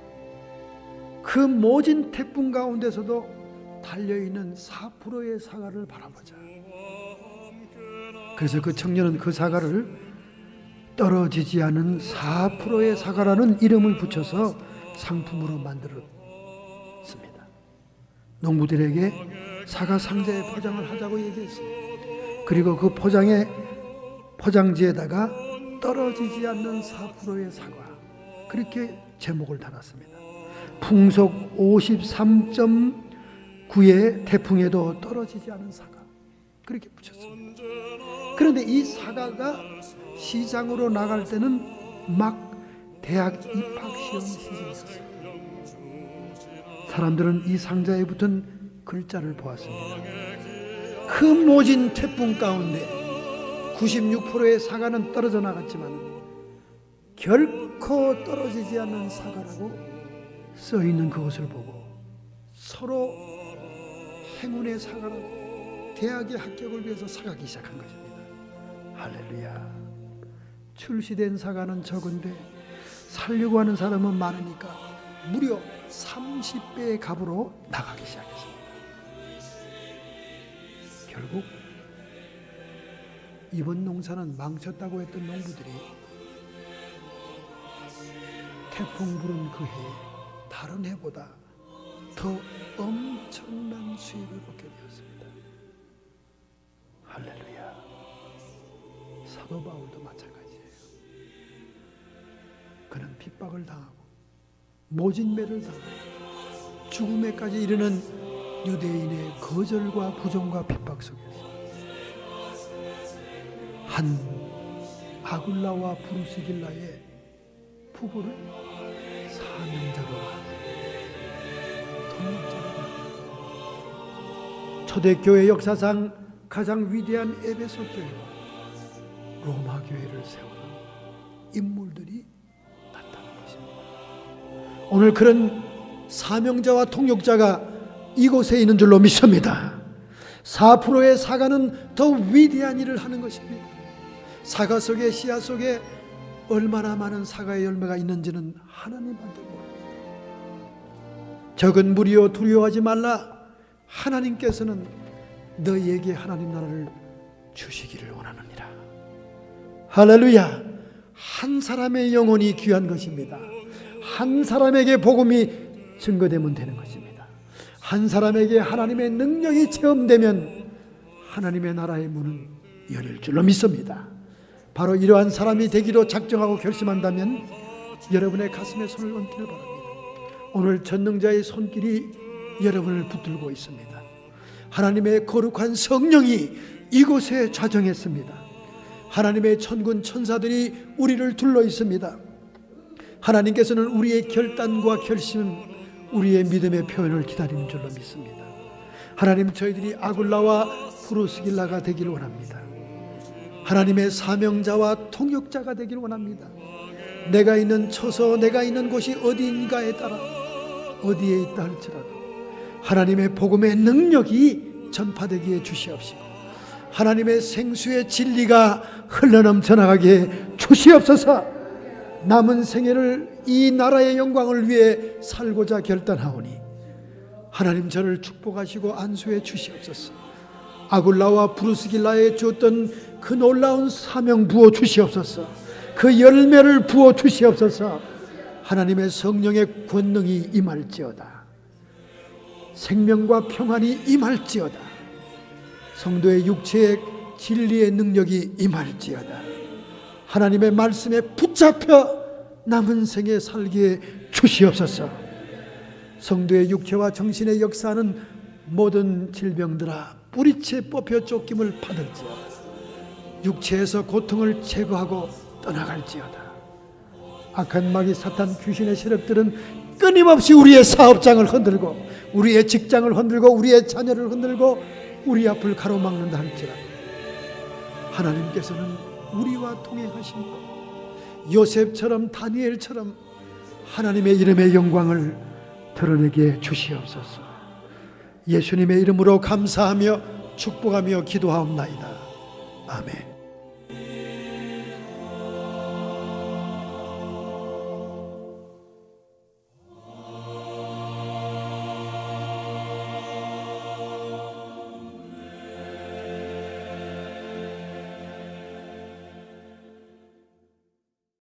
그 모진 태풍 가운데서도 달려있는 4%의 사과를 바라보자. 그래서 그 청년은 그 사과를 떨어지지 않은 4%의 사과라는 이름을 붙여서 상품으로 만들었습니다. 농부들에게 사과 상자에 포장을 하자고 얘기했어요. 그리고 그 포장지에다가 떨어지지 않는 4%의 사과, 그렇게 제목을 달았습니다. 풍속 53.9의 태풍에도 떨어지지 않은 사과, 그렇게 붙였습니다. 그런데 이 사과가 시장으로 나갈 때는 막 대학 입학 시험 시즌이었어요. 사람들은 이 상자에 붙은 글자를 보았습니다. 그 모진 태풍 가운데 96%의 사과는 떨어져 나갔지만 결코 떨어지지 않는 사과라고 써 있는 그것을 보고 서로 행운의 사과라고 대학의 합격을 위해서 사가기 시작한 것입니다. 할렐루야. 출시된 사과는 적은데 살려고 하는 사람은 많으니까 무려 30배의 값으로 나가기 시작했습니다. 결국 이번 농사는 망쳤다고 했던 농부들이 태풍 불은 그 해에 다른 해보다 더 엄청난 수익을 얻게 되었습니다. 할렐루야. 사도 바울도 마찬가지예요. 그는 핍박을 당하고 모진매를 당하고 죽음에까지 이르는 유대인의 거절과 부정과 핍박 속에서 한 아굴라와 브루스길라의 부부를 사명자로 만든 초대교회 역사상 가장 위대한 에베소 교회와 로마 교회를 세우는 인물들이 나타난 것입니다. 오늘 그런 사명자와 통역자가 이곳에 있는 줄로 믿습니다. 4%의 사과는 더 위대한 일을 하는 것입니다. 사과 속에 씨앗 속에 얼마나 많은 사과의 열매가 있는지는 하나님한테 모릅니다. 적은 무리여 두려워하지 말라. 하나님께서는 너희에게 하나님 나라를 주시기를 원하느니라. 할렐루야. 한 사람의 영혼이 귀한 것입니다. 한 사람에게 복음이 증거되면 되는 것입니다. 한 사람에게 하나님의 능력이 체험되면 하나님의 나라의 문은 열릴 줄로 믿습니다. 바로 이러한 사람이 되기로 작정하고 결심한다면 여러분의 가슴에 손을 얹기를 바랍니다. 오늘 전능자의 손길이 여러분을 붙들고 있습니다. 하나님의 거룩한 성령이 이곳에 좌정했습니다. 하나님의 천군 천사들이 우리를 둘러 있습니다. 하나님께서는 우리의 결단과 결심, 우리의 믿음의 표현을 기다리는 줄로 믿습니다. 하나님, 저희들이 아굴라와 브루스길라가 되기를 원합니다. 하나님의 사명자와 통역자가 되기를 원합니다. 내가 있는 처소, 내가 있는 곳이 어디인가에 따라 어디에 있다 할지라도 하나님의 복음의 능력이 전파되기에 주시옵시고 하나님의 생수의 진리가 흘러넘쳐 나가게 주시옵소서. 남은 생애를 이 나라의 영광을 위해 살고자 결단하오니 하나님 저를 축복하시고 안수해 주시옵소서. 아굴라와 브루스길라에 주었던 그 놀라운 사명 부어 주시옵소서. 그 열매를 부어 주시옵소서. 하나님의 성령의 권능이 임할지어다. 생명과 평안이 임할지어다. 성도의 육체의 진리의 능력이 임할지어다. 하나님의 말씀에 붙잡혀 남은 생에 살기에 주시옵소서. 성도의 육체와 정신의 역사하는 모든 질병들아 뿌리채 뽑혀 쫓김을 받을지어다. 육체에서 고통을 제거하고 떠나갈지어다. 악한 마귀 사탄 귀신의 세력들은 끊임없이 우리의 사업장을 흔들고 우리의 직장을 흔들고 우리의 자녀를 흔들고 우리 앞을 가로막는다 할지라도 하나님께서는 우리와 동행하시고 요셉처럼 다니엘처럼 하나님의 이름의 영광을 드러내게 주시옵소서. 예수님의 이름으로 감사하며 축복하며 기도하옵나이다. 아멘.